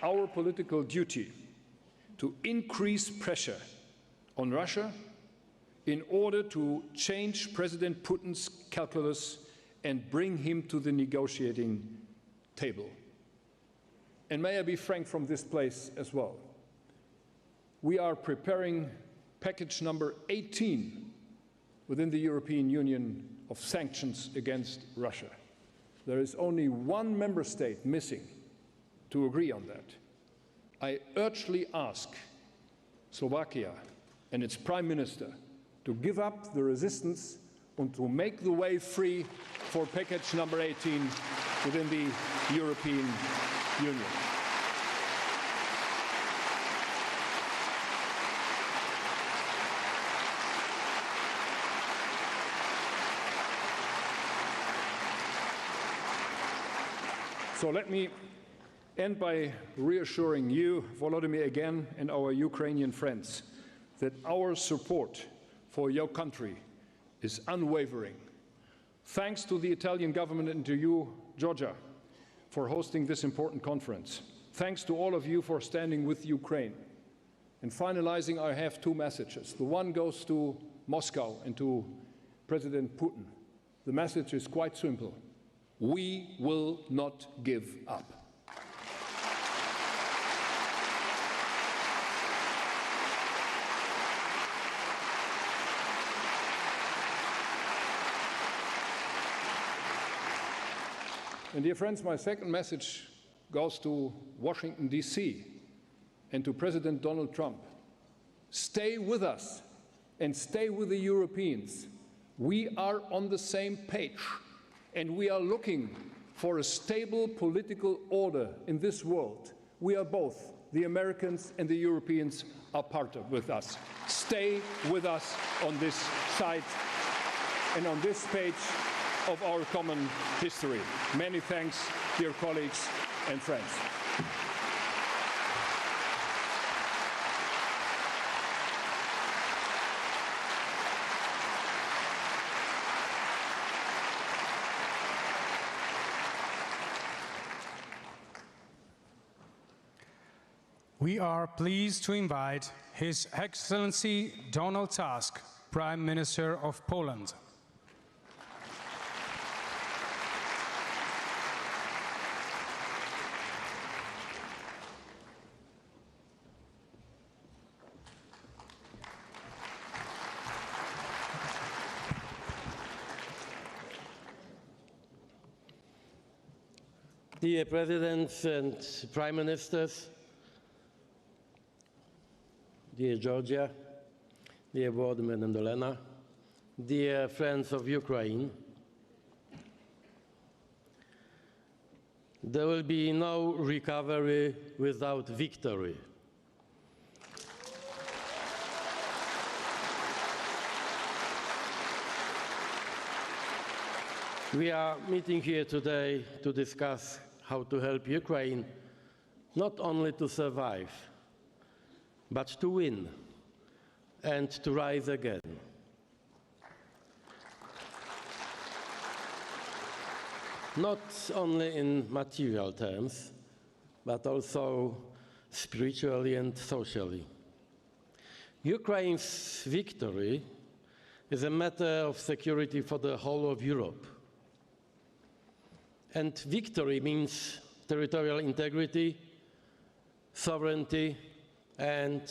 our political duty to increase pressure on Russia in order to change President Putin's calculus and bring him to the negotiating table. And may I be frank from this place as well. We are preparing package number 18 within the European Union of sanctions against Russia. There is only one member state missing to agree on that. I urgently ask Slovakia and its Prime Minister to give up the resistance and to make the way free for package number 18 within the European Union. So let me end by reassuring you, Volodymyr, again, and our Ukrainian friends, that our support for your country is unwavering. Thanks to the Italian government and to you, Giorgia, for hosting this important conference. Thanks to all of you for standing with Ukraine. In finalizing, I have two messages. The one goes to Moscow and to President Putin. The message is quite simple. We will not give up. And dear friends, my second message goes to Washington, D.C. and to President Donald Trump. Stay with us and stay with the Europeans. We are on the same page. And we are looking for a stable political order in this world. We are both, the Americans and the Europeans, are part of with us. Stay with us on this side and on this page of our common history. Many thanks, dear colleagues and friends. We are pleased to invite His Excellency Donald Tusk, Prime Minister of Poland. Dear Presidents and Prime Ministers, dear Giorgia, dear Volodymyr and Elena, dear friends of Ukraine, There will be no recovery without victory. We are meeting here today to discuss how to help Ukraine not only to survive, but to win and to rise again. Not only in material terms, but also spiritually and socially. Ukraine's victory is a matter of security for the whole of Europe. And victory means territorial integrity, sovereignty, and,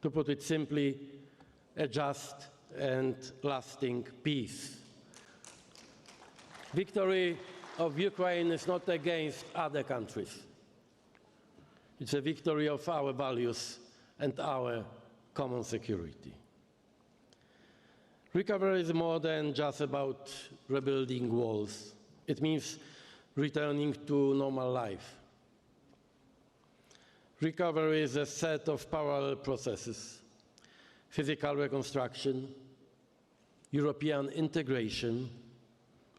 to put it simply, a just and lasting peace. Victory of Ukraine is not against other countries. It's a victory of our values and our common security. Recovery is more than just about rebuilding walls. It means returning to normal life. Recovery is a set of parallel processes: physical reconstruction, European integration,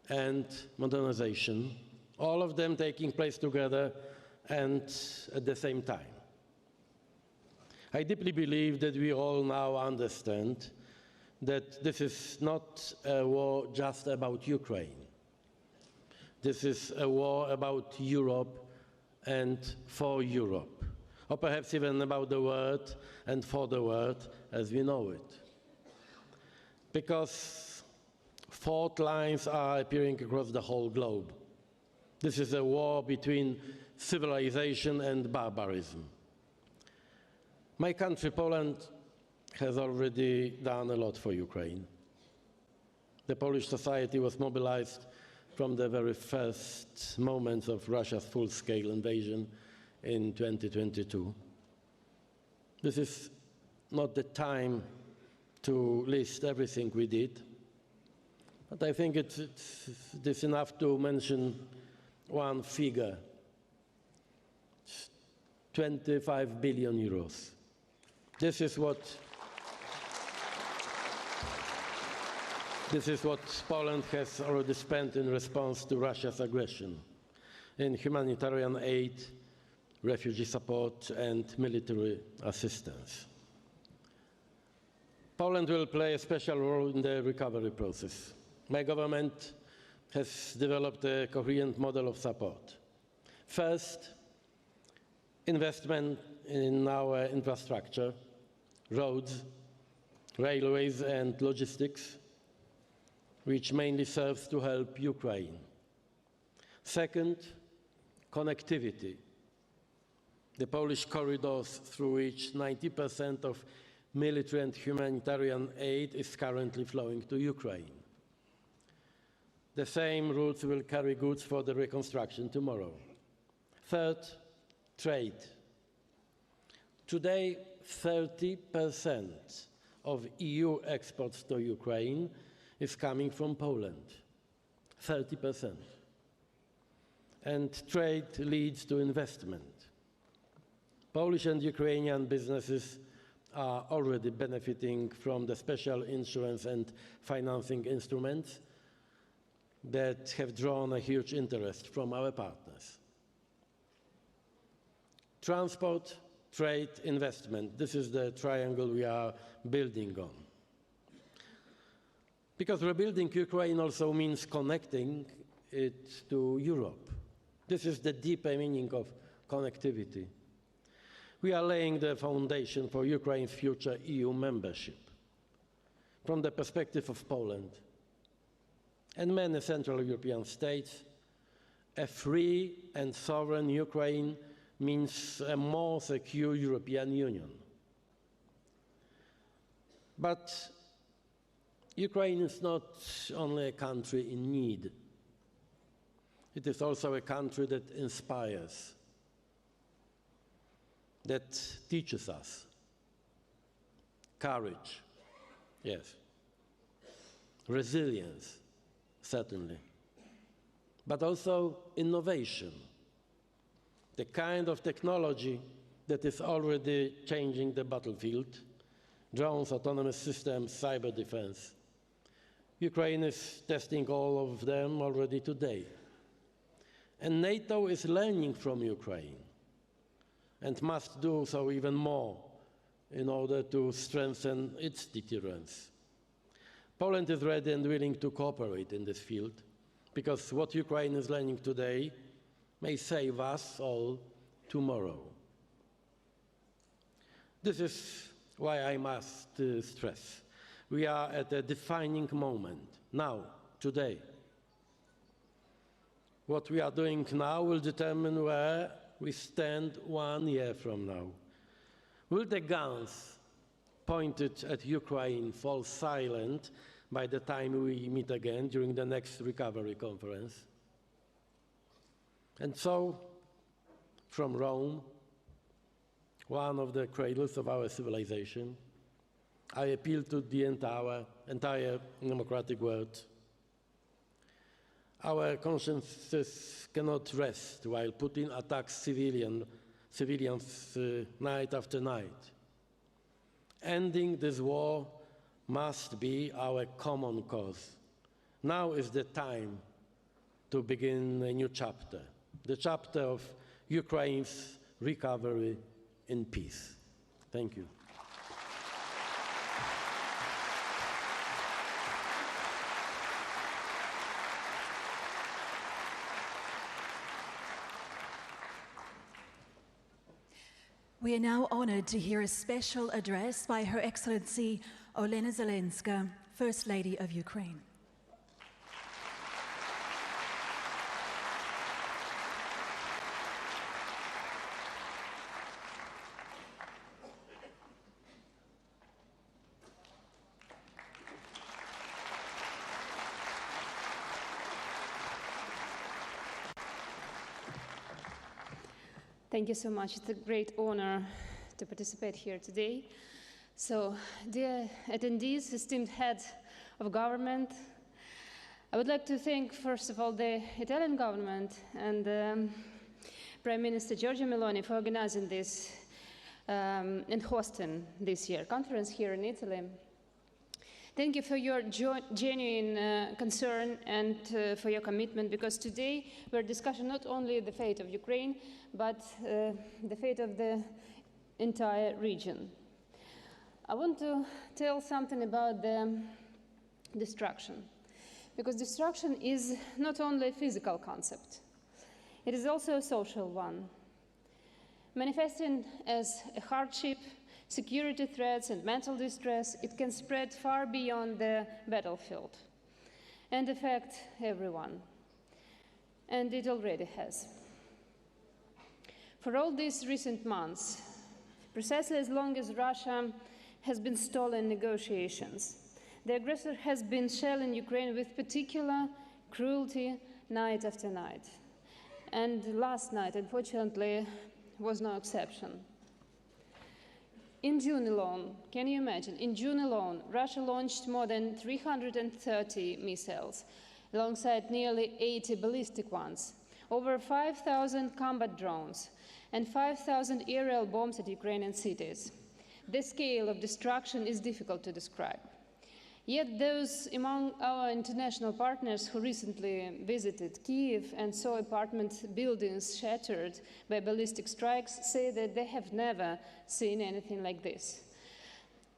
and modernization, all of them taking place together and at the same time. I deeply believe that we all now understand that this is not a war just about Ukraine. This is a war about Europe and for Europe, or perhaps even about the world and for the world as we know it. Because fault lines are appearing across the whole globe. This is a war between civilization and barbarism. My country, Poland, has already done a lot for Ukraine. The Polish society was mobilized from the very first moments of Russia's full-scale invasion in 2022. This is not the time to list everything we did, but I think it's enough to mention one figure: 25 billion euros. This is what Poland has already spent in response to Russia's aggression in humanitarian aid, refugee support, and military assistance. Poland will play a special role in the recovery process. My government has developed a coherent model of support. First, investment in our infrastructure, roads, railways, and logistics, which mainly serves to help Ukraine. Second, connectivity. The Polish corridors through which 90% of military and humanitarian aid is currently flowing to Ukraine. The same routes will carry goods for the reconstruction tomorrow. Third, trade. Today, 30% of EU exports to Ukraine is coming from Poland. 30%. And trade leads to investment. Polish and Ukrainian businesses are already benefiting from the special insurance and financing instruments that have drawn a huge interest from our partners. Transport, trade, investment. This is the triangle we are building on. Because rebuilding Ukraine also means connecting it to Europe. This is the deeper meaning of connectivity. We are laying the foundation for Ukraine's future EU membership. From the perspective of Poland and many Central European states, a free and sovereign Ukraine means a more secure European Union. But Ukraine is not only a country in need. It is also a country that inspires, that teaches us courage, yes, resilience, certainly, but also innovation, the kind of technology that is already changing the battlefield: drones, autonomous systems, cyber defense. Ukraine is testing all of them already today. And NATO is learning from Ukraine and must do so even more in order to strengthen its deterrence. Poland is ready and willing to cooperate in this field, because what Ukraine is learning today may save us all tomorrow. This is why I must stress: we are at a defining moment, now, today. What we are doing now will determine where we stand 1 year from now. Will the guns pointed at Ukraine fall silent by the time we meet again during the next recovery conference? And so, from Rome, one of the cradles of our civilization, I appeal to the entire democratic world. Our consciences cannot rest while Putin attacks civilians night after night. Ending this war must be our common cause. Now is the time to begin a new chapter, the chapter of Ukraine's recovery in peace. Thank you. We are now honored to hear a special address by Her Excellency Olena Zelenska, First Lady of Ukraine. Thank you so much. It's a great honor to participate here today. So, dear attendees, esteemed head of government, I would like to thank, first of all, the Italian government and Prime Minister Giorgia Meloni for organizing this and hosting this year conference here in Italy. Thank you for your genuine concern and for your commitment, because today we're discussing not only the fate of Ukraine, but the fate of the entire region. I want to tell something about the destruction, because destruction is not only a physical concept, it is also a social one, manifesting as a hardship, security threats and mental distress. It can spread far beyond the battlefield and affect everyone, and it already has. For all these recent months, precisely as long as Russia has been stalling negotiations, the aggressor has been shelling Ukraine with particular cruelty night after night. And last night, unfortunately, was no exception. In June alone, can you imagine, in June alone, Russia launched more than 330 missiles, alongside nearly 80 ballistic ones, over 5,000 combat drones, and 5,000 aerial bombs at Ukrainian cities. The scale of destruction is difficult to describe. Yet those among our international partners who recently visited Kyiv and saw apartment buildings shattered by ballistic strikes say that they have never seen anything like this.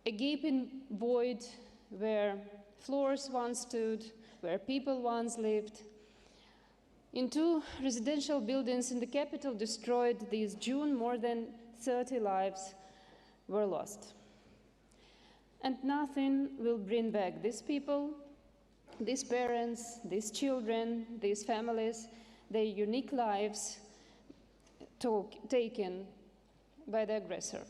A gaping void where floors once stood, where people once lived. In 2 residential buildings in the capital destroyed this June, more than 30 lives were lost. And nothing will bring back these people, these parents, these children, these families, their unique lives taken by the aggressor.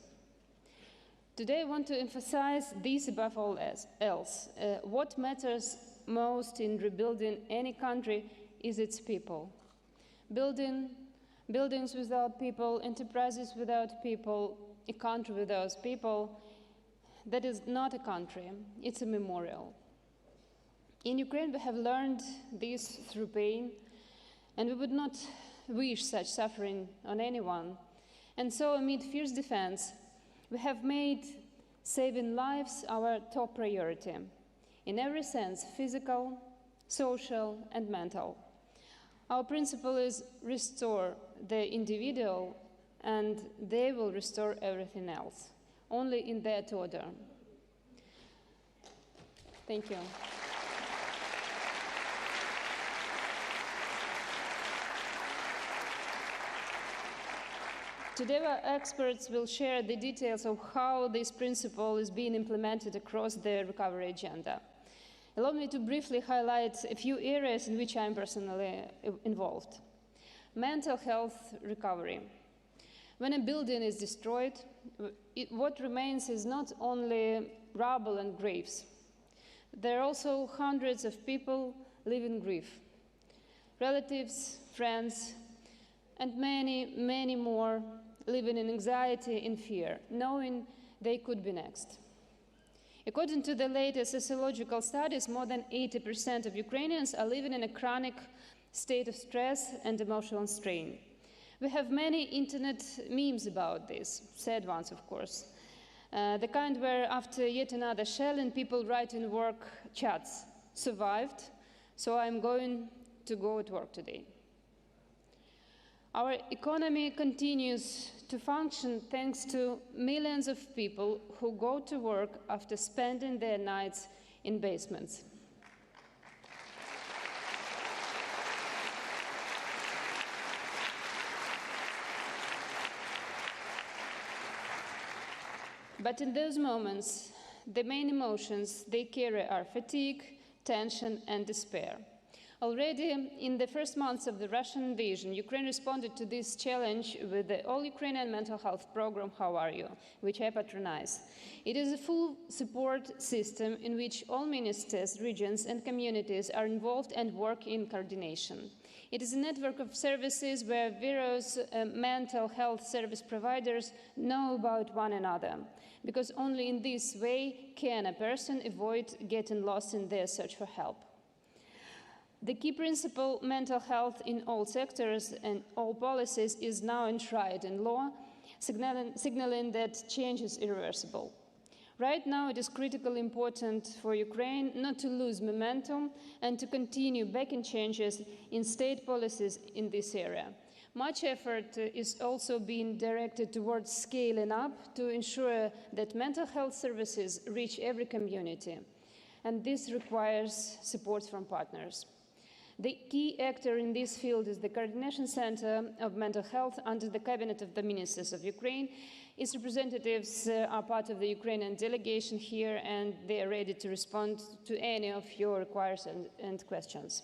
Today I want to emphasize this above all else. What matters most in rebuilding any country is its people. Buildings without people, enterprises without people, a country without people, that is not a country, it's a memorial. In Ukraine, we have learned this through pain, and we would not wish such suffering on anyone. And so, amid fierce defense, we have made saving lives our top priority, in every sense, physical, social, and mental. Our principle is restore the individual, and they will restore everything else, only in that order. Thank you. Today, our experts will share the details of how this principle is being implemented across the recovery agenda. Allow me to briefly highlight a few areas in which I am personally involved. Mental health recovery. When a building is destroyed, what remains is not only rubble and graves. There are also hundreds of people living grief. Relatives, friends, and many, many more living in anxiety and fear, knowing they could be next. According to the latest sociological studies, more than 80% of Ukrainians are living in a chronic state of stress and emotional strain. We have many internet memes about this, sad ones, of course. The kind where after yet another shelling, people write in work chats, survived, so I'm going to go to work today. Our economy continues to function thanks to millions of people who go to work after spending their nights in basements. But in those moments, the main emotions they carry are fatigue, tension, and despair. Already in the first months of the Russian invasion, Ukraine responded to this challenge with the All-Ukrainian Mental Health Program, How Are You?, which I patronize. It is a full support system in which all ministers, regions, and communities are involved and work in coordination. It is a network of services where various mental health service providers know about one another, because only in this way can a person avoid getting lost in their search for help. The key principle, mental health in all sectors and all policies, is now enshrined in law, signaling that change is irreversible. Right now, it is critically important for Ukraine not to lose momentum and to continue backing changes in state policies in this area. Much effort is also being directed towards scaling up to ensure that mental health services reach every community, and this requires support from partners. The key actor in this field is the Coordination Center of Mental Health under the Cabinet of the Ministers of Ukraine. Its representatives are part of the Ukrainian delegation here, and they are ready to respond to any of your requests and questions.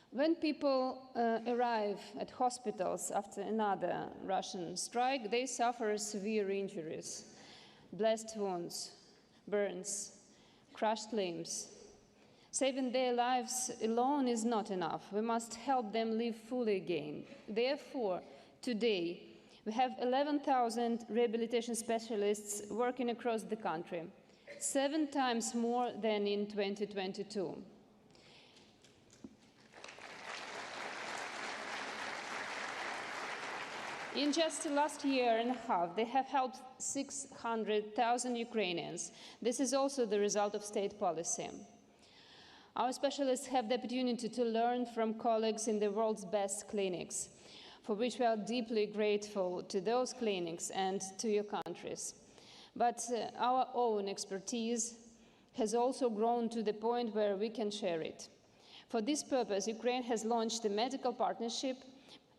When people arrive at hospitals after another Russian strike, they suffer severe injuries, blast wounds, burns, crushed limbs. Saving their lives alone is not enough. We must help them live fully again. Therefore, today, we have 11,000 rehabilitation specialists working across the country, 7 times more than in 2022. In just the last year and a half, they have helped 600,000 Ukrainians. This is also the result of state policy. Our specialists have the opportunity to learn from colleagues in the world's best clinics, for which we are deeply grateful to those clinics and to your countries. But our own expertise has also grown to the point where we can share it. For this purpose, Ukraine has launched a medical partnership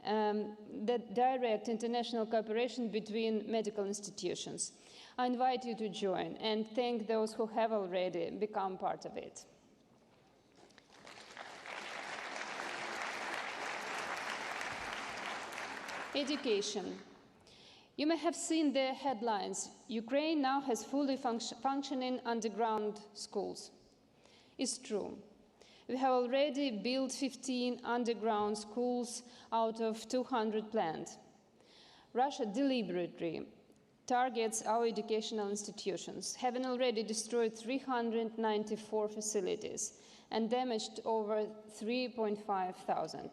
that direct international cooperation between medical institutions. I invite you to join and thank those who have already become part of it. Education. You may have seen the headlines. Ukraine now has fully functioning underground schools. It's true. We have already built 15 underground schools out of 200 planned. Russia deliberately targets our educational institutions, having already destroyed 394 facilities and damaged over 3,500.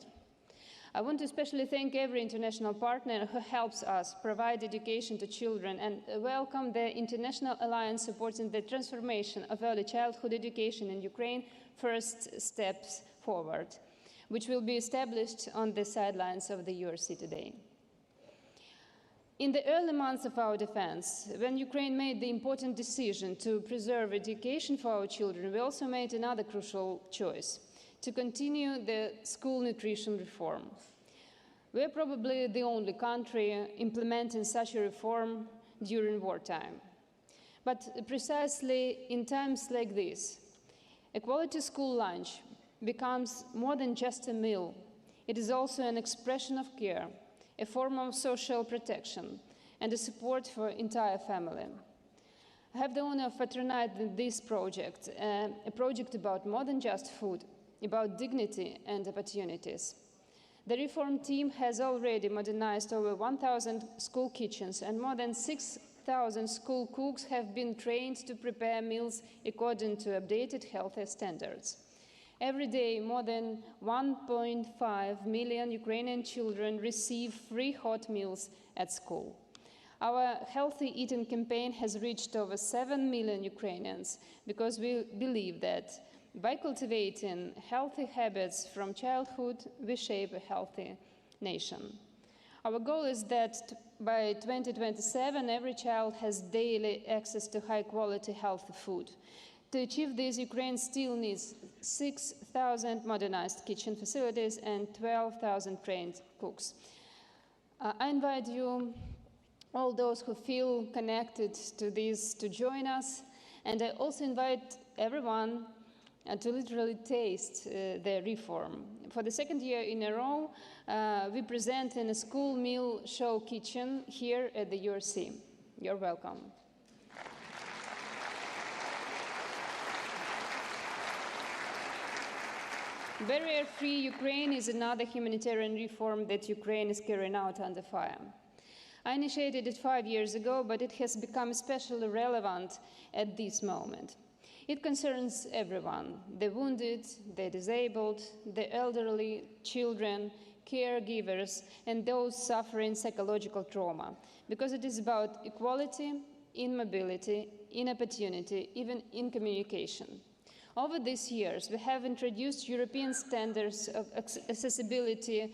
I want to especially thank every international partner who helps us provide education to children and welcome the International Alliance supporting the transformation of early childhood education in Ukraine, First Steps Forward, which will be established on the sidelines of the URC today. In the early months of our defense, when Ukraine made the important decision to preserve education for our children, we also made another crucial choice: to continue the school nutrition reform. We are probably the only country implementing such a reform during wartime. But precisely in times like this, a quality school lunch becomes more than just a meal. It is also an expression of care, a form of social protection, and a support for entire family. I have the honor of patronizing this project, a project about more than just food, about dignity and opportunities. The reform team has already modernized over 1,000 school kitchens, and more than 6,000 school cooks have been trained to prepare meals according to updated health standards. Every day, more than 1.5 million Ukrainian children receive free hot meals at school. Our healthy eating campaign has reached over 7 million Ukrainians because we believe that by cultivating healthy habits from childhood, we shape a healthy nation. Our goal is that by 2027, every child has daily access to high-quality, healthy food. To achieve this, Ukraine still needs 6,000 modernized kitchen facilities and 12,000 trained cooks. I invite you, all those who feel connected to this, to join us, and I also invite everyone to literally taste the reform. For the second year in a row, we present in a school meal show kitchen here at the URC. You're welcome. Barrier-free Ukraine is another humanitarian reform that Ukraine is carrying out under fire. I initiated it 5 years ago, but it has become especially relevant at this moment. It concerns everyone: the wounded, the disabled, the elderly, children, caregivers, and those suffering psychological trauma, because it is about equality, in mobility, in opportunity, even in communication. Over these years, we have introduced European standards of accessibility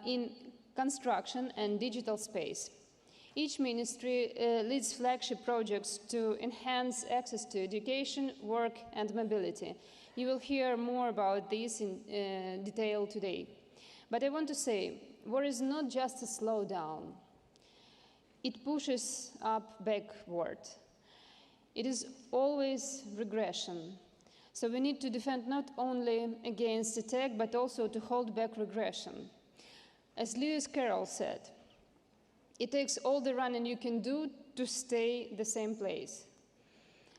in construction and digital space. Each ministry leads flagship projects to enhance access to education, work, and mobility. You will hear more about this in detail today. But I want to say, war is not just a slowdown. It pushes up backward. It is always regression. So we need to defend not only against attack, but also to hold back regression. As Lewis Carroll said, it takes all the running you can do to stay the same place.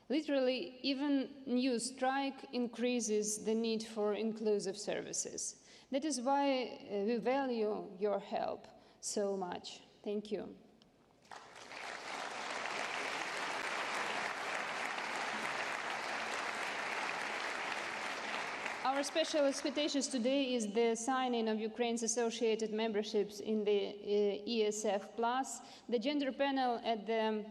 Literally, even new strike increases the need for inclusive services. That is why we value your help so much. Thank you. Our special expectations today is the signing of Ukraine's associated memberships in the ESF+. The gender panel at the,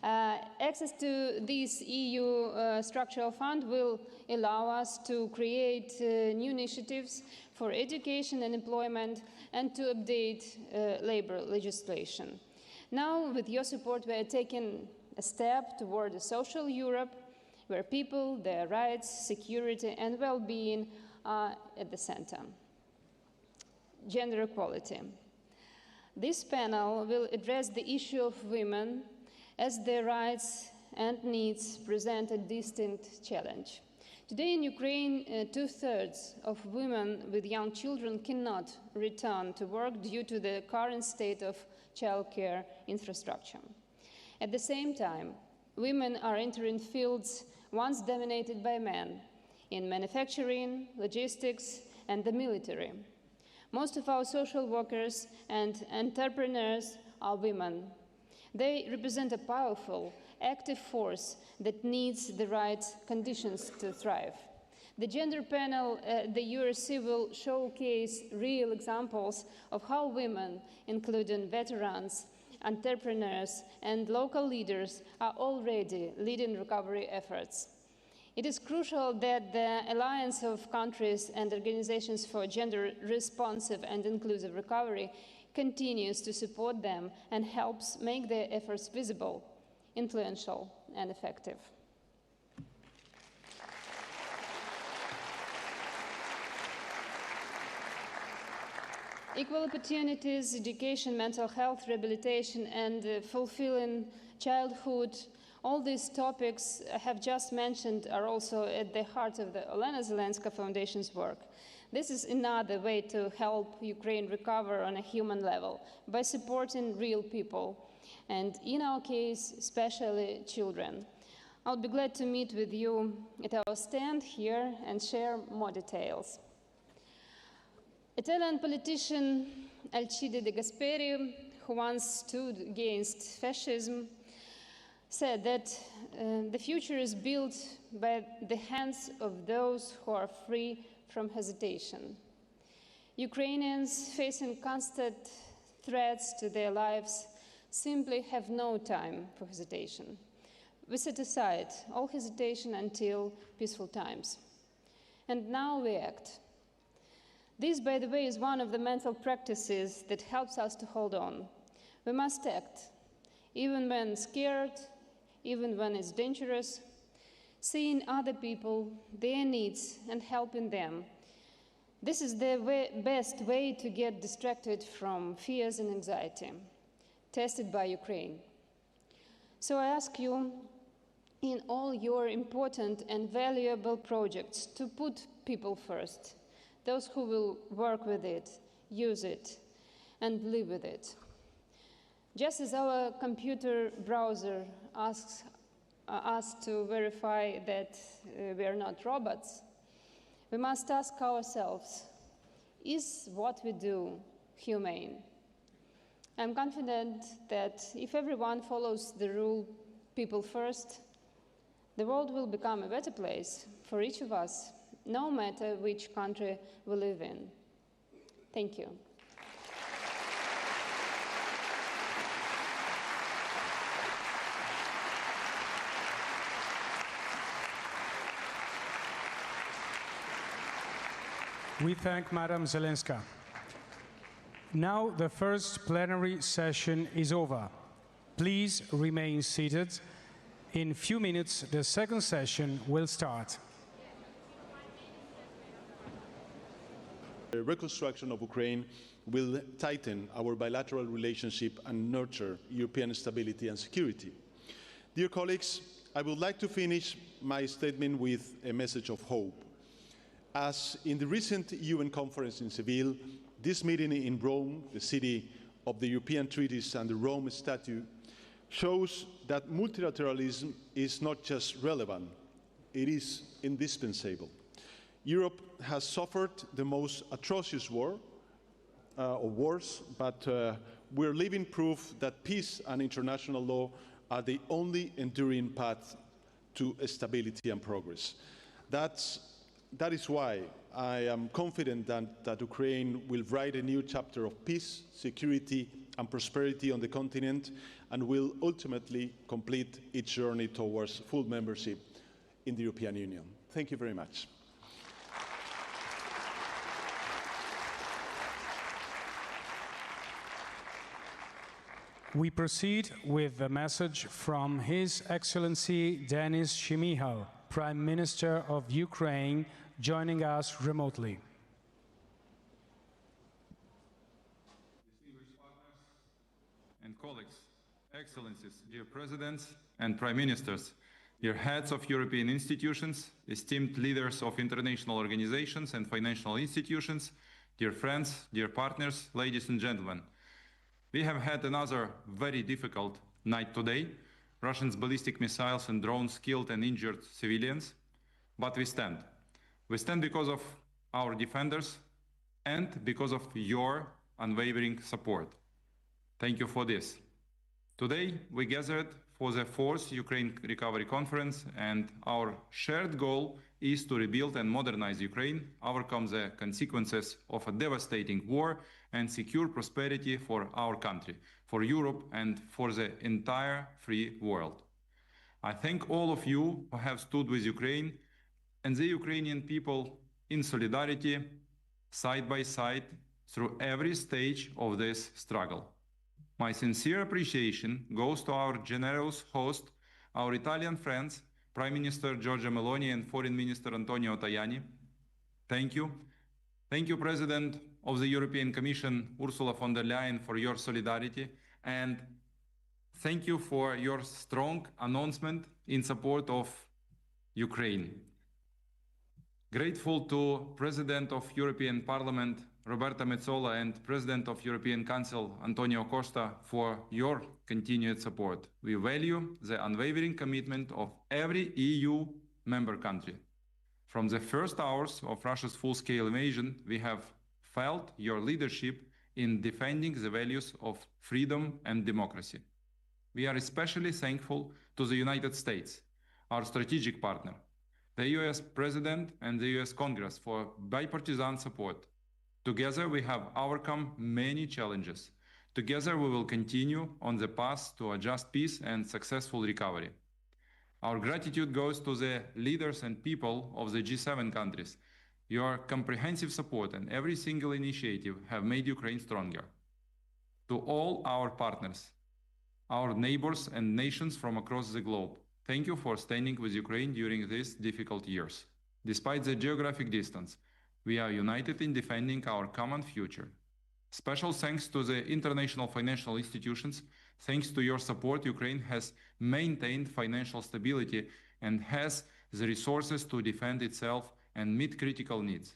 access to this EU structural fund will allow us to create new initiatives for education and employment and to update labor legislation. Now, with your support, we are taking a step toward a social Europe where people, their rights, security, and well-being are at the center. Gender equality. This panel will address the issue of women as their rights and needs present a distinct challenge. Today in Ukraine, 2/3 of women with young children cannot return to work due to the current state of childcare infrastructure. At the same time, women are entering fields once dominated by men in manufacturing, logistics, and the military. Most of our social workers and entrepreneurs are women. They represent a powerful, active force that needs the right conditions to thrive. The gender panel at the URC will showcase real examples of how women, including veterans, entrepreneurs, and local leaders, are already leading recovery efforts. It is crucial that the Alliance of Countries and Organizations for Gender-Responsive and Inclusive Recovery continues to support them and helps make their efforts visible, influential, and effective. Equal opportunities, education, mental health, rehabilitation, and fulfilling childhood, all these topics I have just mentioned are also at the heart of the Olena Zelenska Foundation's work. This is another way to help Ukraine recover on a human level by supporting real people, and in our case, especially children. I'll be glad to meet with you at our stand here and share more details. Italian politician Alcide De Gasperi, who once stood against fascism, said that the future is built by the hands of those who are free from hesitation. Ukrainians facing constant threats to their lives simply have no time for hesitation. We set aside all hesitation until peaceful times. And now we act. This, by the way, is one of the mental practices that helps us to hold on. We must act, even when scared, even when it's dangerous, seeing other people, their needs, and helping them. This is the best way to get distracted from fears and anxiety, tested by Ukraine. So I ask you, in all your important and valuable projects, to put people first, those who will work with it, use it, and live with it. Just as our computer browser asks us to verify that we are not robots, we must ask ourselves, is what we do humane? I'm confident that if everyone follows the rule, people first, the world will become a better place for each of us, no matter which country we live in. Thank you. We thank Madam Zelenska. Now the first plenary session is over. Please remain seated. In a few minutes, the second session will start. The reconstruction of Ukraine will tighten our bilateral relationship and nurture European stability and security. Dear colleagues, I would like to finish my statement with a message of hope. As in the recent UN conference in Seville, this meeting in Rome, the city of the European treaties and the Rome Statute, shows that multilateralism is not just relevant, it is indispensable. Europe has suffered the most atrocious wars, but we're living proof that peace and international law are the only enduring path to stability and progress. That is why I am confident that Ukraine will write a new chapter of peace, security, and prosperity on the continent, and will ultimately complete its journey towards full membership in the European Union. Thank you very much. We proceed with the message from His Excellency Denis Shmyhal, Prime Minister of Ukraine, joining us remotely. Distinguished partners and colleagues, Excellencies, dear Presidents and Prime Ministers, dear heads of European institutions, esteemed leaders of international organizations and financial institutions, dear friends, dear partners, ladies and gentlemen. We have had another very difficult night today. Russians' ballistic missiles and drones killed and injured civilians, but we stand. We stand because of our defenders and because of your unwavering support. Thank you for this. Today, we gathered for the 4th Ukraine Recovery Conference, and our shared goal is to rebuild and modernize Ukraine, overcome the consequences of a devastating war, and secure prosperity for our country, for Europe, and for the entire free world. I thank all of you who have stood with Ukraine and the Ukrainian people in solidarity, side by side, through every stage of this struggle. My sincere appreciation goes to our generous host, our Italian friends, Prime Minister Giorgia Meloni and Foreign Minister Antonio Tajani. Thank you. Thank you, President of the European Commission, Ursula von der Leyen, for your solidarity. And thank you for your strong announcement in support of Ukraine. Grateful to President of European Parliament, Roberta Metsola, and President of European Council, Antonio Costa, for your continued support. We value the unwavering commitment of every EU member country. From the first hours of Russia's full-scale invasion, we have felt your leadership in defending the values of freedom and democracy. We are especially thankful to the United States, our strategic partner, the US President and the US Congress for bipartisan support. Together we have overcome many challenges. Together we will continue on the path to a just peace and successful recovery. Our gratitude goes to the leaders and people of the G7 countries. Your comprehensive support and every single initiative have made Ukraine stronger. To all our partners, our neighbors and nations from across the globe, thank you for standing with Ukraine during these difficult years. Despite the geographic distance, we are united in defending our common future. Special thanks to the international financial institutions. Thanks to your support, Ukraine has maintained financial stability and has the resources to defend itself and meet critical needs.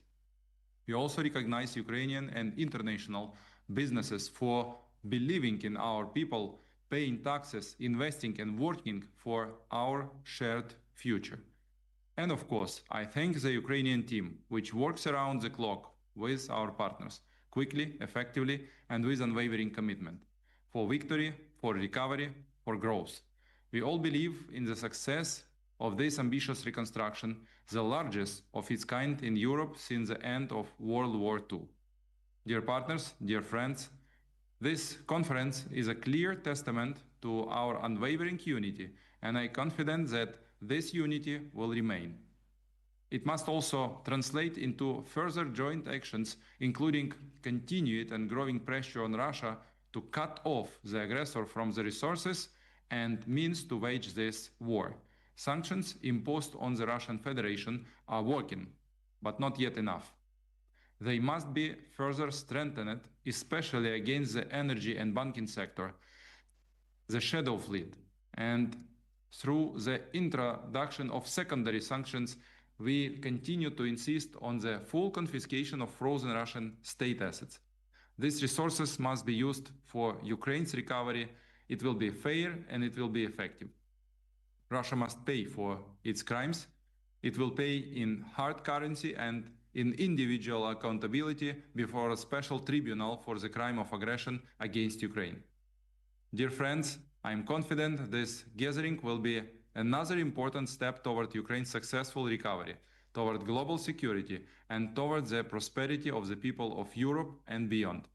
We also recognize Ukrainian and international businesses for believing in our people, paying taxes, investing and working for our shared future. And of course, I thank the Ukrainian team, which works around the clock with our partners, quickly, effectively, and with unwavering commitment, for victory, for recovery, for growth. We all believe in the success of this ambitious reconstruction, the largest of its kind in Europe since the end of World War II. Dear partners, dear friends, this conference is a clear testament to our unwavering unity, and I'm confident that this unity will remain. It must also translate into further joint actions, including continued and growing pressure on Russia to cut off the aggressor from the resources and means to wage this war. Sanctions imposed on the Russian Federation are working, but not yet enough. They must be further strengthened, especially against the energy and banking sector, the shadow fleet, and through the introduction of secondary sanctions, we continue to insist on the full confiscation of frozen Russian state assets. These resources must be used for Ukraine's recovery. It will be fair and it will be effective. Russia must pay for its crimes. It will pay in hard currency and in individual accountability before a special tribunal for the crime of aggression against Ukraine. Dear friends, I am confident this gathering will be another important step toward Ukraine's successful recovery, toward global security, and toward the prosperity of the people of Europe and beyond.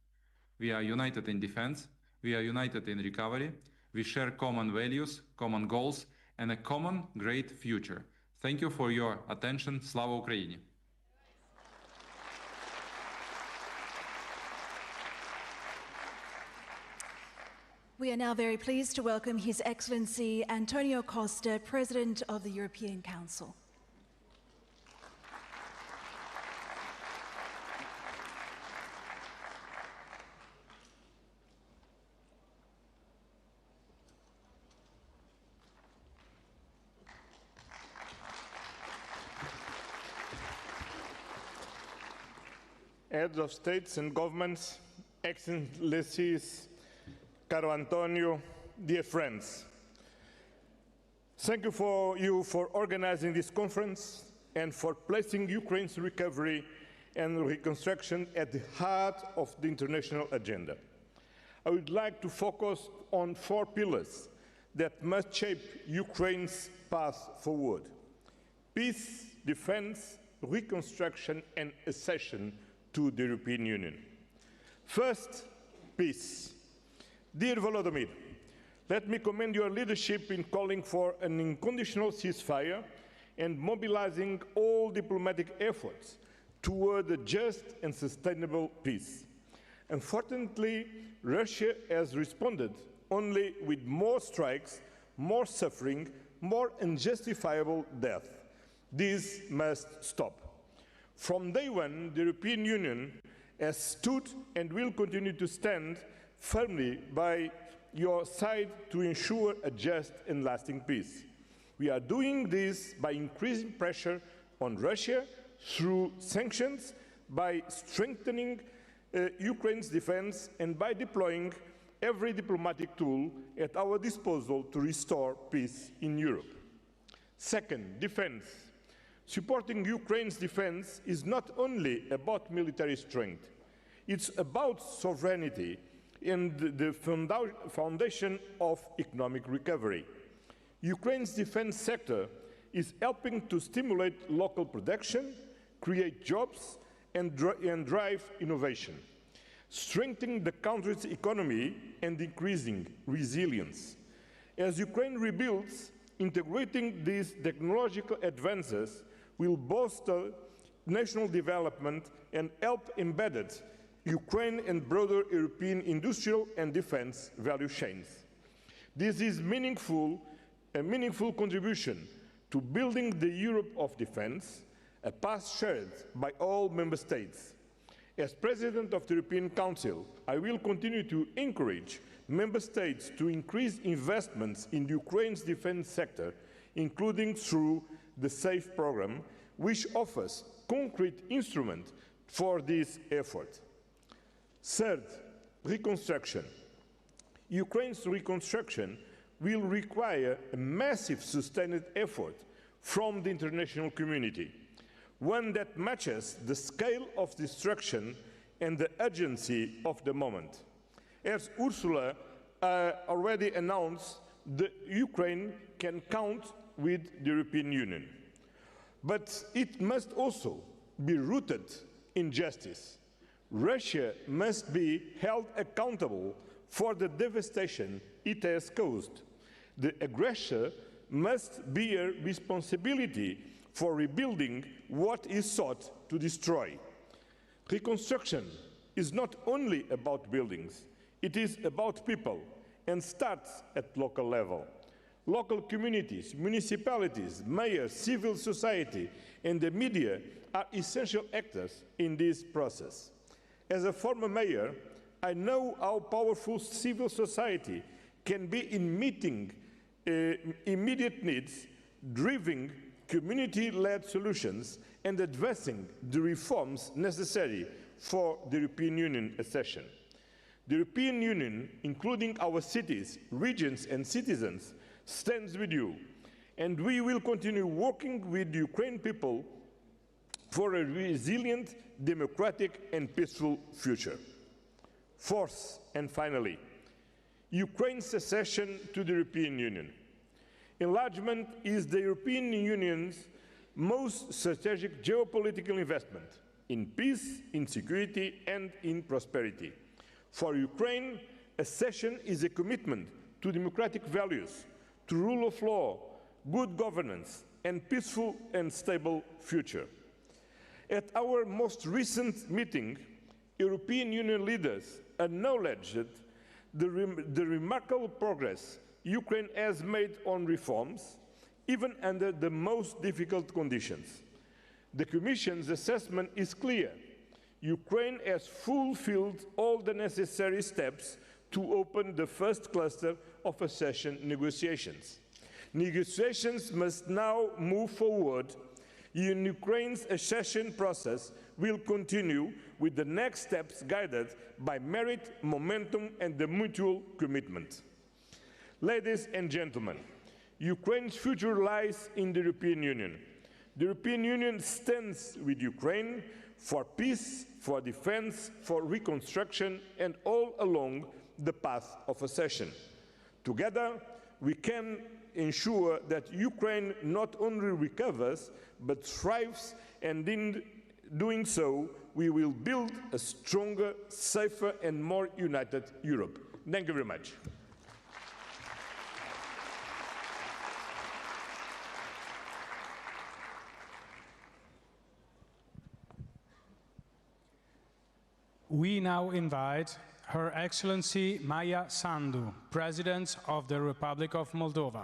We are united in defense, we are united in recovery, we share common values, common goals, and a common great future. Thank you for your attention. Slava Ukraini! We are now very pleased to welcome His Excellency Antonio Costa, President of the European Council. Heads of states and governments, Excellencies, Caro Antonio, dear friends, thank you for organizing this conference and for placing Ukraine's recovery and reconstruction at the heart of the international agenda. I would like to focus on 4 pillars that must shape Ukraine's path forward: peace, defense, reconstruction and accession to the European Union. First, peace. Dear Volodymyr, let me commend your leadership in calling for an unconditional ceasefire and mobilizing all diplomatic efforts toward a just and sustainable peace. Unfortunately, Russia has responded only with more strikes, more suffering, more unjustifiable death. This must stop. From day one, the European Union has stood and will continue to stand firmly by your side to ensure a just and lasting peace. We are doing this by increasing pressure on Russia through sanctions, by strengthening Ukraine's defense, and by deploying every diplomatic tool at our disposal to restore peace in Europe. Second, defense. Supporting Ukraine's defense is not only about military strength, it's about sovereignty and the foundation of economic recovery. Ukraine's defense sector is helping to stimulate local production, create jobs, and drive innovation, strengthening the country's economy and increasing resilience. As Ukraine rebuilds, integrating these technological advances will bolster national development and help embed Ukraine and broader European industrial and defense value chains. This is a meaningful contribution to building the Europe of defense, a path shared by all member states. As President of the European Council, I will continue to encourage member states to increase investments in Ukraine's defense sector, including through the SAFE program, which offers concrete instruments for this effort. Third, reconstruction. Ukraine's reconstruction will require a massive sustained effort from the international community, one that matches the scale of destruction and the urgency of the moment. As Ursula already announced, Ukraine can count with the European Union. But it must also be rooted in justice. Russia must be held accountable for the devastation it has caused. The aggressor must bear responsibility for rebuilding what is sought to destroy. Reconstruction is not only about buildings, it is about people and starts at local level. Local communities, municipalities, mayors, civil society, and the media are essential actors in this process. As a former mayor, I know how powerful civil society can be in meeting immediate needs, driving community-led solutions, and addressing the reforms necessary for the European Union accession. The European Union, including our cities, regions, and citizens, stands with you, and we will continue working with the Ukrainian people for a resilient, democratic, and peaceful future. Fourth, and finally, Ukraine's accession to the European Union. Enlargement is the European Union's most strategic geopolitical investment in peace, in security, and in prosperity. For Ukraine, accession is a commitment to democratic values, to rule of law, good governance, and peaceful and stable future. At our most recent meeting, European Union leaders acknowledged the remarkable progress Ukraine has made on reforms, even under the most difficult conditions. The Commission's assessment is clear. Ukraine has fulfilled all the necessary steps to open the first cluster of accession negotiations. Negotiations must now move forward. Ukraine's accession process will continue with the next steps guided by merit, momentum, and the mutual commitment. Ladies and gentlemen, Ukraine's future lies in the European Union. The European Union stands with Ukraine for peace, for defense, for reconstruction, and all along the path of accession. Together, we can ensure that Ukraine not only recovers, but thrives, and in doing so, we will build a stronger, safer, and more united Europe. Thank you very much. We now invite Her Excellency Maia Sandu, President of the Republic of Moldova.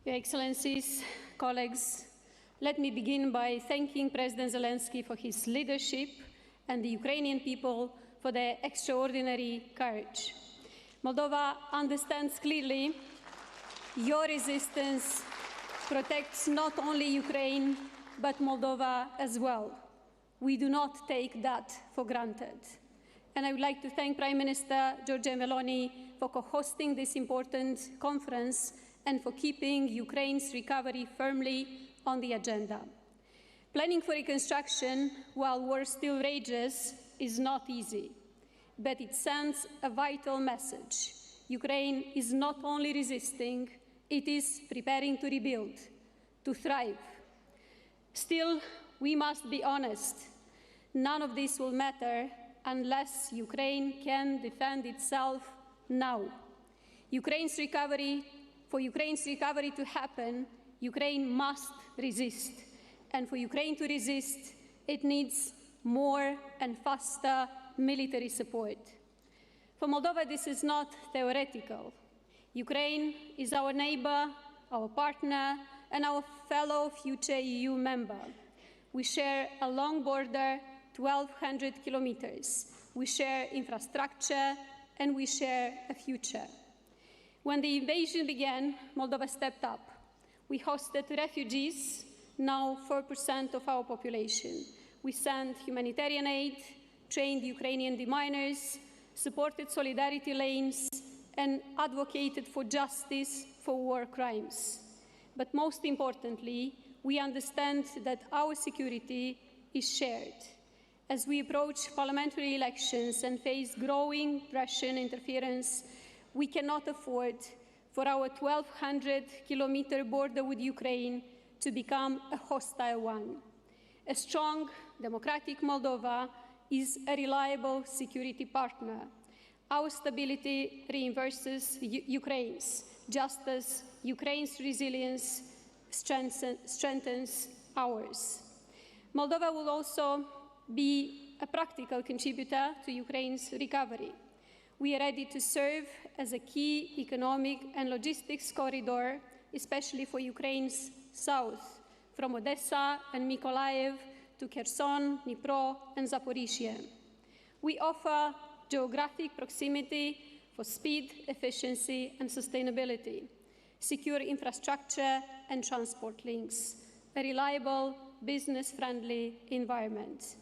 Your Excellencies, colleagues, let me begin by thanking President Zelenskyy for his leadership and the Ukrainian people for their extraordinary courage. Moldova understands clearly your resistance protects not only Ukraine, but Moldova as well. We do not take that for granted. And I would like to thank Prime Minister Giorgia Meloni for co-hosting this important conference and for keeping Ukraine's recovery firmly on the agenda. Planning for reconstruction while war still rages is not easy, but it sends a vital message. Ukraine is not only resisting, it is preparing to rebuild, to thrive. Still, we must be honest. None of this will matter unless Ukraine can defend itself now. For Ukraine's recovery to happen, Ukraine must resist. And for Ukraine to resist, it needs more and faster military support. For Moldova, this is not theoretical. Ukraine is our neighbor, our partner, and our fellow future EU member. We share a long border, 1,200 kilometers. We share infrastructure, and we share a future. When the invasion began, Moldova stepped up. We hosted refugees, now 4% of our population. We sent humanitarian aid, trained Ukrainian deminers, supported solidarity lanes, and advocated for justice for war crimes. But most importantly, we understand that our security is shared. As we approach parliamentary elections and face growing Russian interference, we cannot afford for our 1,200-kilometer border with Ukraine to become a hostile one. A strong, democratic Moldova is a reliable security partner. Our stability reinforces Ukraine's, just as Ukraine's resilience strengthens ours. Moldova will also be a practical contributor to Ukraine's recovery. We are ready to serve as a key economic and logistics corridor, especially for Ukraine's south, from Odessa and Mykolaiv to Kherson, Dnipro, and Zaporizhia. We offer geographic proximity for speed, efficiency, and sustainability, secure infrastructure and transport links, a reliable, business-friendly environment.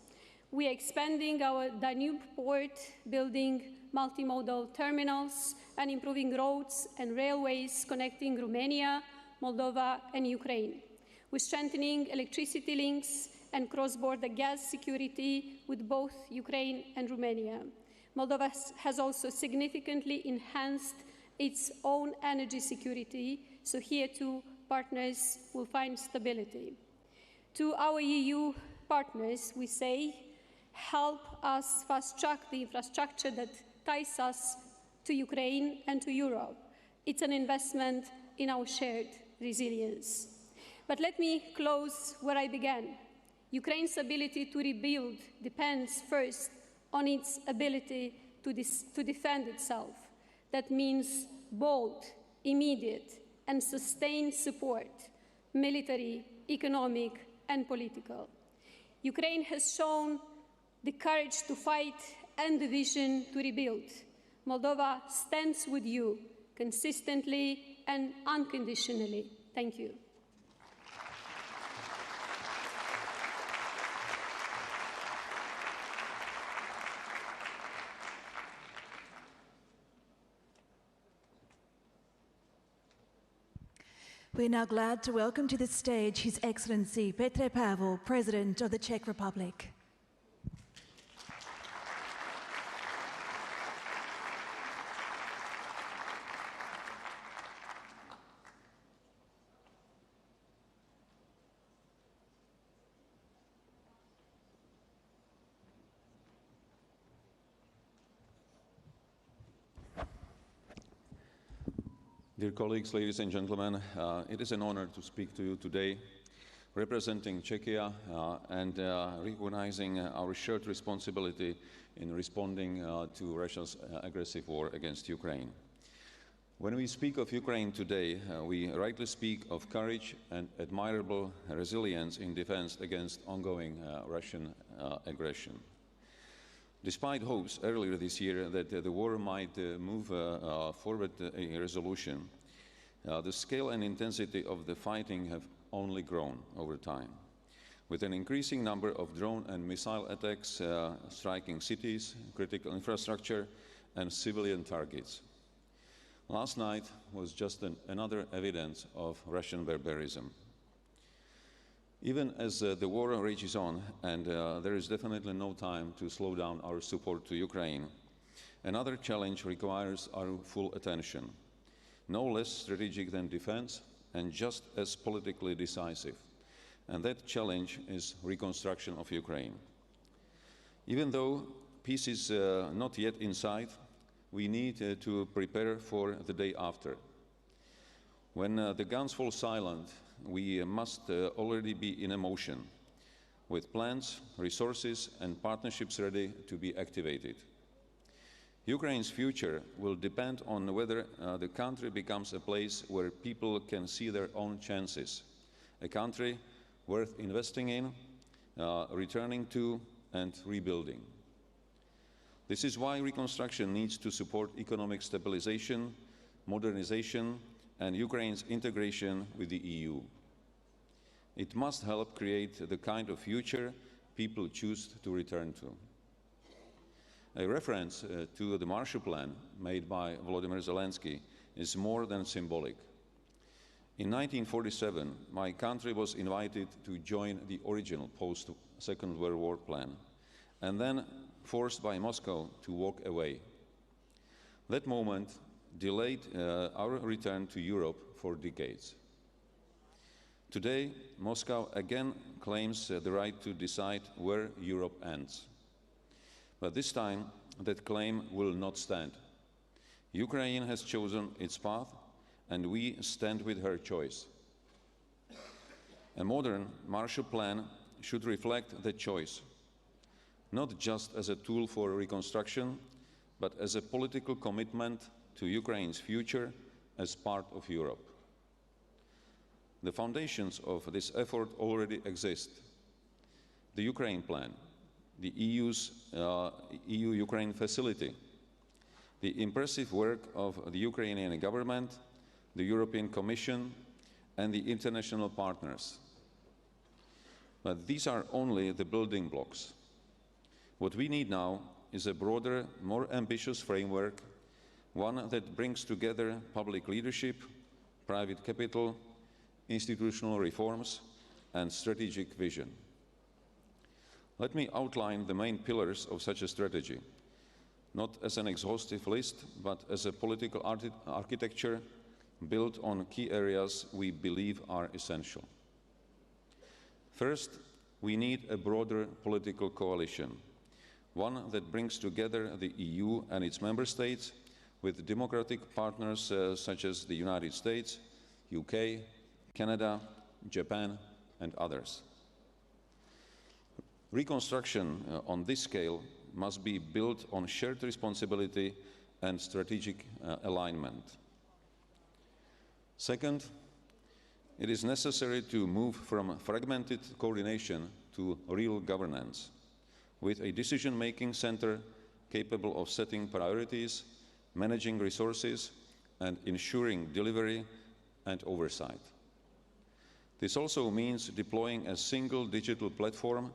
We are expanding our Danube port, building multimodal terminals, and improving roads and railways connecting Romania, Moldova, and Ukraine. We're strengthening electricity links and cross-border gas security with both Ukraine and Romania. Moldova has also significantly enhanced its own energy security, so here too partners will find stability. To our EU partners, we say, help us fast-track the infrastructure that ties us to Ukraine and to Europe. It's an investment in our shared resilience. But let me close where I began. Ukraine's ability to rebuild depends first on its ability to defend itself. That means bold, immediate, and sustained support, military, economic, and political. Ukraine has shown the courage to fight and the vision to rebuild. Moldova stands with you consistently and unconditionally. Thank you. We're now glad to welcome to the stage His Excellency Petr Pavel, President of the Czech Republic. Dear colleagues, ladies and gentlemen, it is an honor to speak to you today, representing Czechia and recognizing our shared responsibility in responding to Russia's aggressive war against Ukraine. When we speak of Ukraine today, we rightly speak of courage and admirable resilience in defense against ongoing Russian aggression. Despite hopes earlier this year that the war might move forward a resolution, the scale and intensity of the fighting have only grown over time, with an increasing number of drone and missile attacks striking cities, critical infrastructure, and civilian targets. Last night was just another evidence of Russian barbarism. Even as the war rages on, and there is definitely no time to slow down our support to Ukraine, another challenge requires our full attention, no less strategic than defense and just as politically decisive. And that challenge is reconstruction of Ukraine. Even though peace is not yet in sight, we need to prepare for the day after. When the guns fall silent, we must already be in motion, with plans, resources, and partnerships ready to be activated. Ukraine's future will depend on whether the country becomes a place where people can see their own chances, a country worth investing in, returning to, and rebuilding. This is why reconstruction needs to support economic stabilization, modernization, and Ukraine's integration with the EU. It must help create the kind of future people choose to return to. A reference to the Marshall Plan made by Volodymyr Zelenskyy is more than symbolic. In 1947, my country was invited to join the original post-Second World War plan, and then forced by Moscow to walk away. That moment delayed our return to Europe for decades. Today, Moscow again claims the right to decide where Europe ends. But this time, that claim will not stand. Ukraine has chosen its path, and we stand with her choice. A modern Marshall Plan should reflect that choice, not just as a tool for reconstruction, but as a political commitment to Ukraine's future as part of Europe. The foundations of this effort already exist. The Ukraine Plan, the EU's EU-Ukraine facility, the impressive work of the Ukrainian government, the European Commission, and the international partners. But these are only the building blocks. What we need now is a broader, more ambitious framework, one that brings together public leadership, private capital, institutional reforms, and strategic vision. Let me outline the main pillars of such a strategy, not as an exhaustive list, but as a political architecture built on key areas we believe are essential. First, we need a broader political coalition, one that brings together the EU and its member states with democratic partners such as the United States, UK, Canada, Japan, and others. Reconstruction on this scale must be built on shared responsibility and strategic alignment. Second, it is necessary to move from fragmented coordination to real governance, with a decision-making center capable of setting priorities, managing resources, and ensuring delivery and oversight. This also means deploying a single digital platform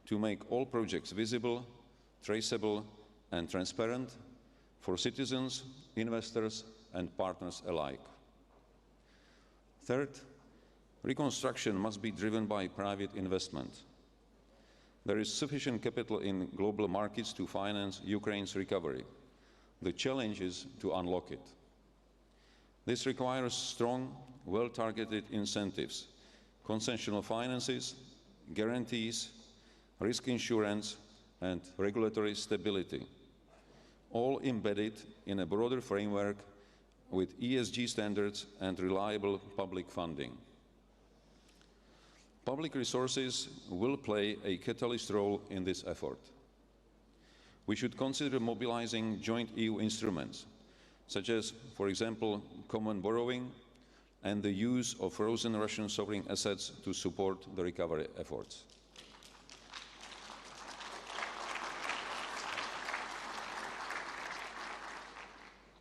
to make all projects visible, traceable, and transparent for citizens, investors, and partners alike. Third, reconstruction must be driven by private investment. There is sufficient capital in global markets to finance Ukraine's recovery. The challenge is to unlock it. This requires strong, well-targeted incentives, concessional finances, guarantees, risk insurance, and regulatory stability, all embedded in a broader framework with ESG standards and reliable public funding. Public resources will play a catalyst role in this effort. We should consider mobilizing joint EU instruments, such as, for example, common borrowing and the use of frozen Russian sovereign assets to support the recovery efforts.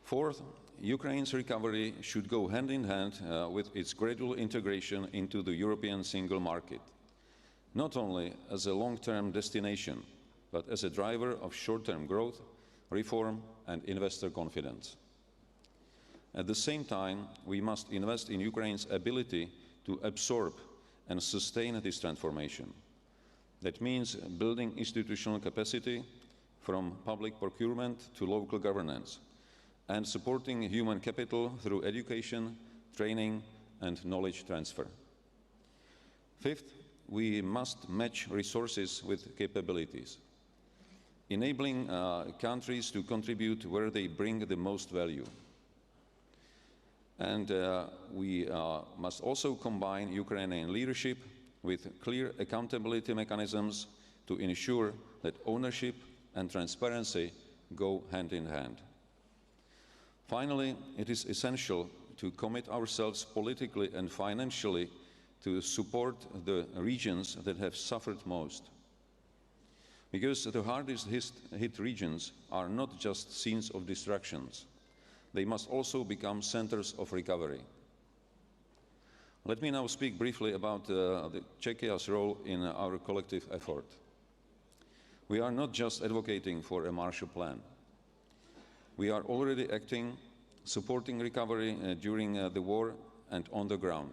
Fourth, Ukraine's recovery should go hand in hand with its gradual integration into the European single market, not only as a long-term destination, but as a driver of short-term growth, reform, and investor confidence. At the same time, we must invest in Ukraine's ability to absorb and sustain this transformation. That means building institutional capacity from public procurement to local governance, and supporting human capital through education, training, and knowledge transfer. Fifth, we must match resources with capabilities, enabling countries to contribute where they bring the most value. And we must also combine Ukrainian leadership with clear accountability mechanisms to ensure that ownership and transparency go hand in hand. Finally, it is essential to commit ourselves politically and financially to support the regions that have suffered most. Because the hardest hit regions are not just scenes of destructions. They must also become centers of recovery. Let me now speak briefly about Czechia's role in our collective effort. We are not just advocating for a Marshall Plan. We are already acting, supporting recovery during the war and on the ground.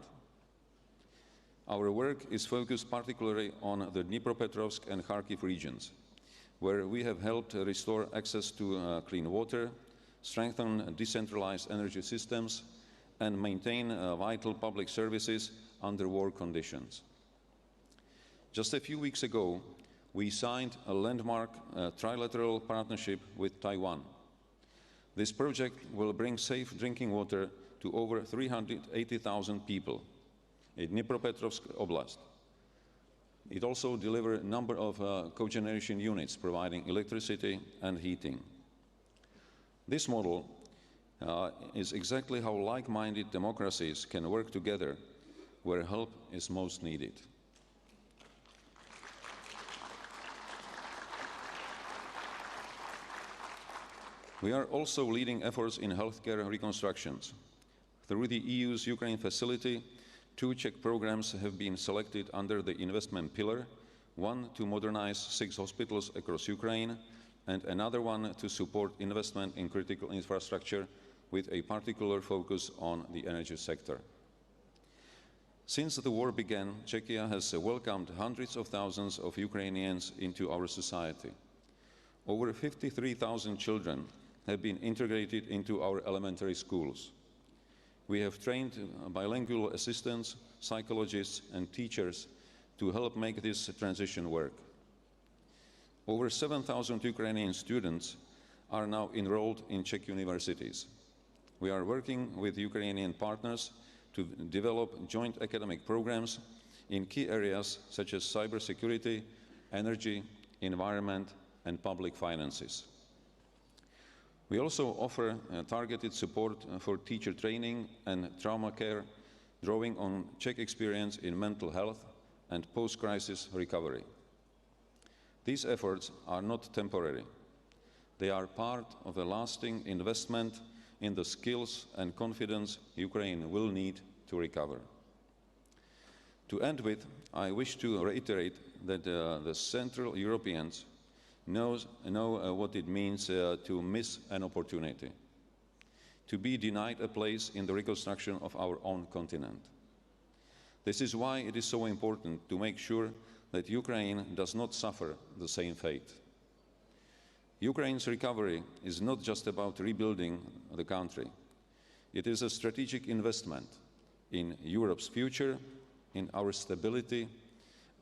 Our work is focused particularly on the Dnipropetrovsk and Kharkiv regions, where we have helped restore access to clean water, strengthen decentralized energy systems, and maintain vital public services under war conditions. Just a few weeks ago, we signed a landmark trilateral partnership with Taiwan. This project will bring safe drinking water to over 380,000 people in Dnipropetrovsk Oblast. It also delivers a number of cogeneration units providing electricity and heating. This model is exactly how like-minded democracies can work together where help is most needed. We are also leading efforts in healthcare reconstructions. Through the EU's Ukraine facility, 2 Czech programs have been selected under the investment pillar, one to modernize 6 hospitals across Ukraine, and another one to support investment in critical infrastructure with a particular focus on the energy sector. Since the war began, Czechia has welcomed hundreds of thousands of Ukrainians into our society. Over 53,000 children have been integrated into our elementary schools. We have trained bilingual assistants, psychologists, and teachers to help make this transition work. Over 7,000 Ukrainian students are now enrolled in Czech universities. We are working with Ukrainian partners to develop joint academic programs in key areas such as cybersecurity, energy, environment, and public finances. We also offer targeted support for teacher training and trauma care, drawing on Czech experience in mental health and post-crisis recovery. These efforts are not temporary. They are part of a lasting investment in the skills and confidence Ukraine will need to recover. To end with, I wish to reiterate that the Central Europeans know what it means to miss an opportunity, to be denied a place in the reconstruction of our own continent. This is why it is so important to make sure that Ukraine does not suffer the same fate. Ukraine's recovery is not just about rebuilding the country. It is a strategic investment in Europe's future, in our stability,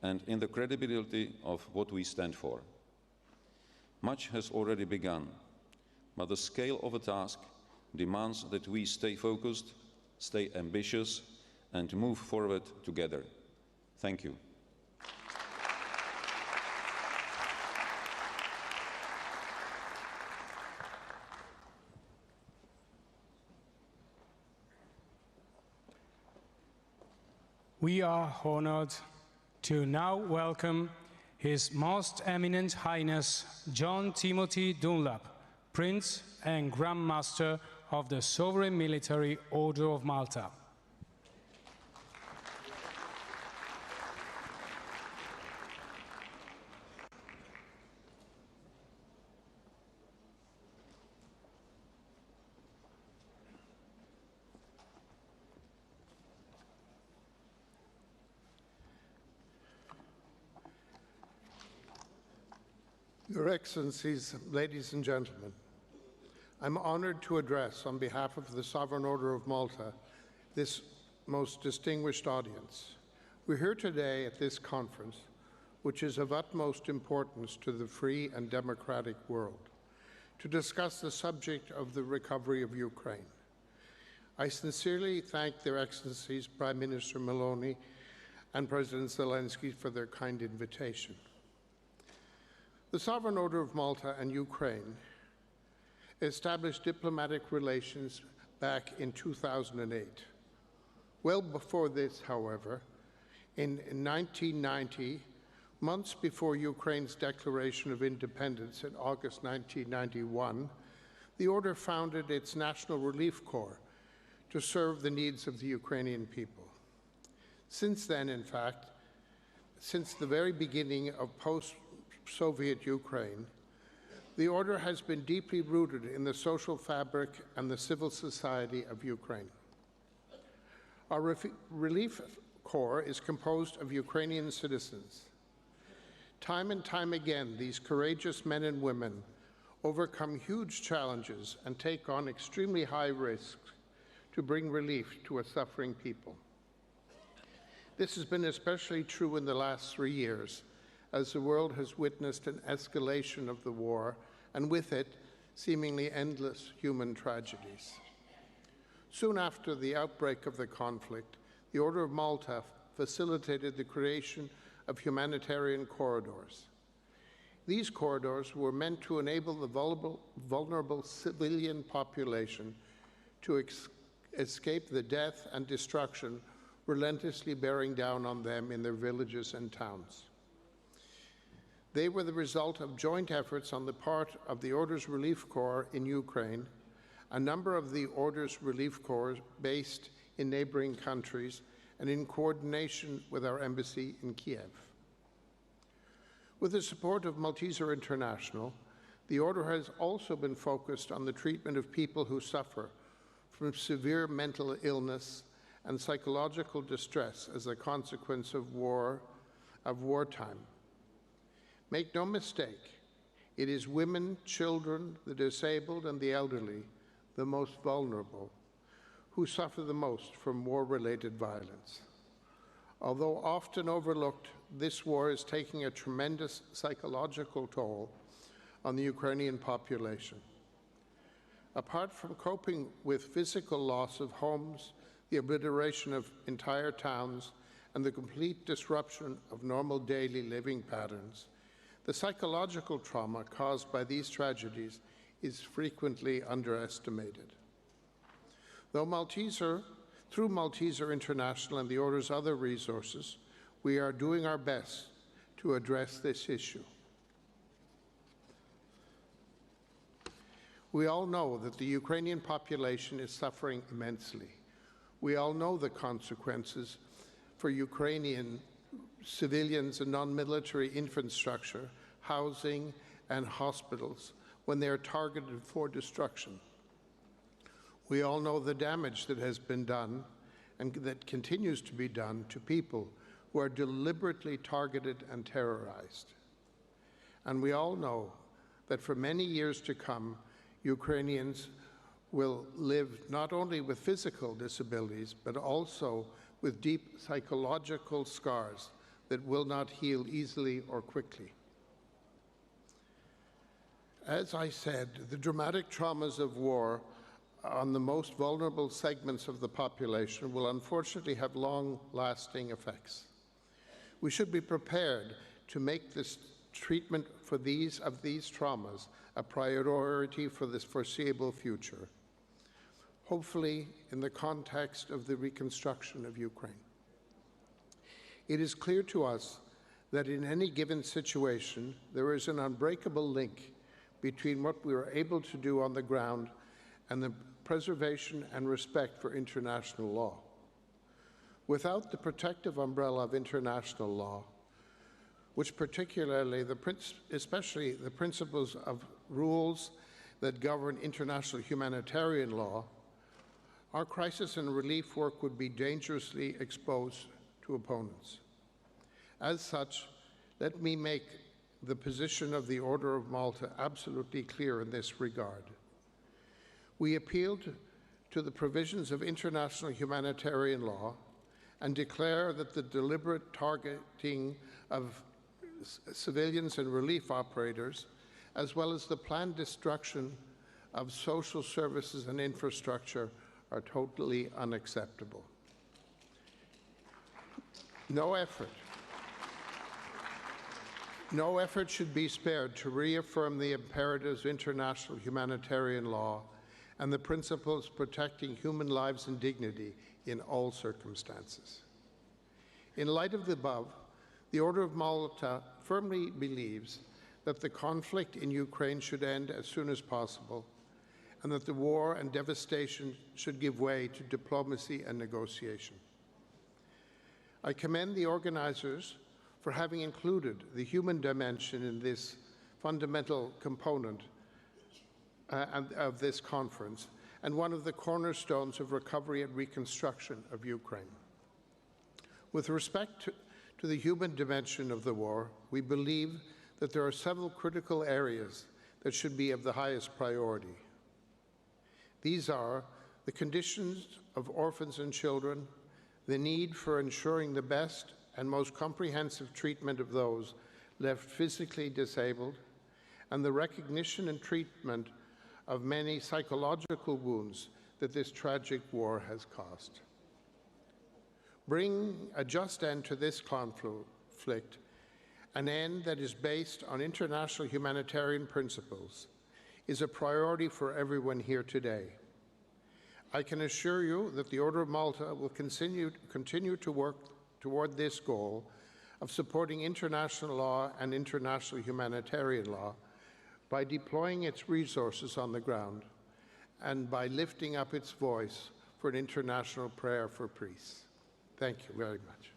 and in the credibility of what we stand for. Much has already begun, but the scale of the task demands that we stay focused, stay ambitious, and move forward together. Thank you. We are honored to now welcome His Most Eminent Highness John Timothy Dunlap, Prince and Grand Master of the Sovereign Military Order of Malta. Your Excellencies, ladies and gentlemen, I'm honored to address on behalf of the Sovereign Order of Malta this most distinguished audience. We're here today at this conference, which is of utmost importance to the free and democratic world, to discuss the subject of the recovery of Ukraine. I sincerely thank Their Excellencies Prime Minister Meloni and President Zelenskyy for their kind invitation. The Sovereign Order of Malta and Ukraine established diplomatic relations back in 2008. Well before this, however, in 1990, months before Ukraine's declaration of independence in August 1991, the Order founded its National Relief Corps to serve the needs of the Ukrainian people. Since then, in fact, since the very beginning of post-Soviet Ukraine, the Order has been deeply rooted in the social fabric and the civil society of Ukraine. Our Relief Corps is composed of Ukrainian citizens. Time and time again, these courageous men and women overcome huge challenges and take on extremely high risks to bring relief to a suffering people. This has been especially true in the last 3 years, as the world has witnessed an escalation of the war, and with it, seemingly endless human tragedies. Soon after the outbreak of the conflict, the Order of Malta facilitated the creation of humanitarian corridors. These corridors were meant to enable the vulnerable civilian population to escape the death and destruction relentlessly bearing down on them in their villages and towns. They were the result of joint efforts on the part of the Order's Relief Corps in Ukraine, a number of the Order's Relief Corps based in neighboring countries, and in coordination with our embassy in Kyiv. With the support of Malteser International, the Order has also been focused on the treatment of people who suffer from severe mental illness and psychological distress as a consequence of wartime. Make no mistake, it is women, children, the disabled, and the elderly, the most vulnerable, who suffer the most from war-related violence. Although often overlooked, this war is taking a tremendous psychological toll on the Ukrainian population. Apart from coping with physical loss of homes, the obliteration of entire towns, and the complete disruption of normal daily living patterns, the psychological trauma caused by these tragedies is frequently underestimated. Through Malteser International and the Order's other resources, we are doing our best to address this issue. We all know that the Ukrainian population is suffering immensely. We all know the consequences for Ukrainian civilians and non-military infrastructure, housing, and hospitals when they are targeted for destruction. We all know the damage that has been done and that continues to be done to people who are deliberately targeted and terrorized. And we all know that for many years to come, Ukrainians will live not only with physical disabilities, but also with deep psychological scars that will not heal easily or quickly. As I said, the dramatic traumas of war on the most vulnerable segments of the population will unfortunately have long-lasting effects. We should be prepared to make this treatment for these traumas a priority for this foreseeable future, hopefully in the context of the reconstruction of Ukraine. It is clear to us that in any given situation, there is an unbreakable link between what we are able to do on the ground and the preservation and respect for international law. Without the protective umbrella of international law, which particularly, especially the principles of rules that govern international humanitarian law, our crisis and relief work would be dangerously exposed to opponents. As such, let me make the position of the Order of Malta absolutely clear in this regard. We appealed to the provisions of international humanitarian law and declare that the deliberate targeting of civilians and relief operators, as well as the planned destruction of social services and infrastructure, are totally unacceptable. No effort should be spared to reaffirm the imperatives of international humanitarian law and the principles protecting human lives and dignity in all circumstances. In light of the above, the Order of Malta firmly believes that the conflict in Ukraine should end as soon as possible, and that the war and devastation should give way to diplomacy and negotiation. I commend the organizers for having included the human dimension in this fundamental component of this conference, and one of the cornerstones of recovery and reconstruction of Ukraine. With respect to the human dimension of the war, we believe that there are several critical areas that should be of the highest priority. These are the conditions of orphans and children, the need for ensuring the best and most comprehensive treatment of those left physically disabled, and the recognition and treatment of many psychological wounds that this tragic war has caused. Bring a just end to this conflict, an end that is based on international humanitarian principles, is a priority for everyone here today. I can assure you that the Order of Malta will continue to work toward this goal of supporting international law and international humanitarian law by deploying its resources on the ground and by lifting up its voice for an international prayer for peace. Thank you very much.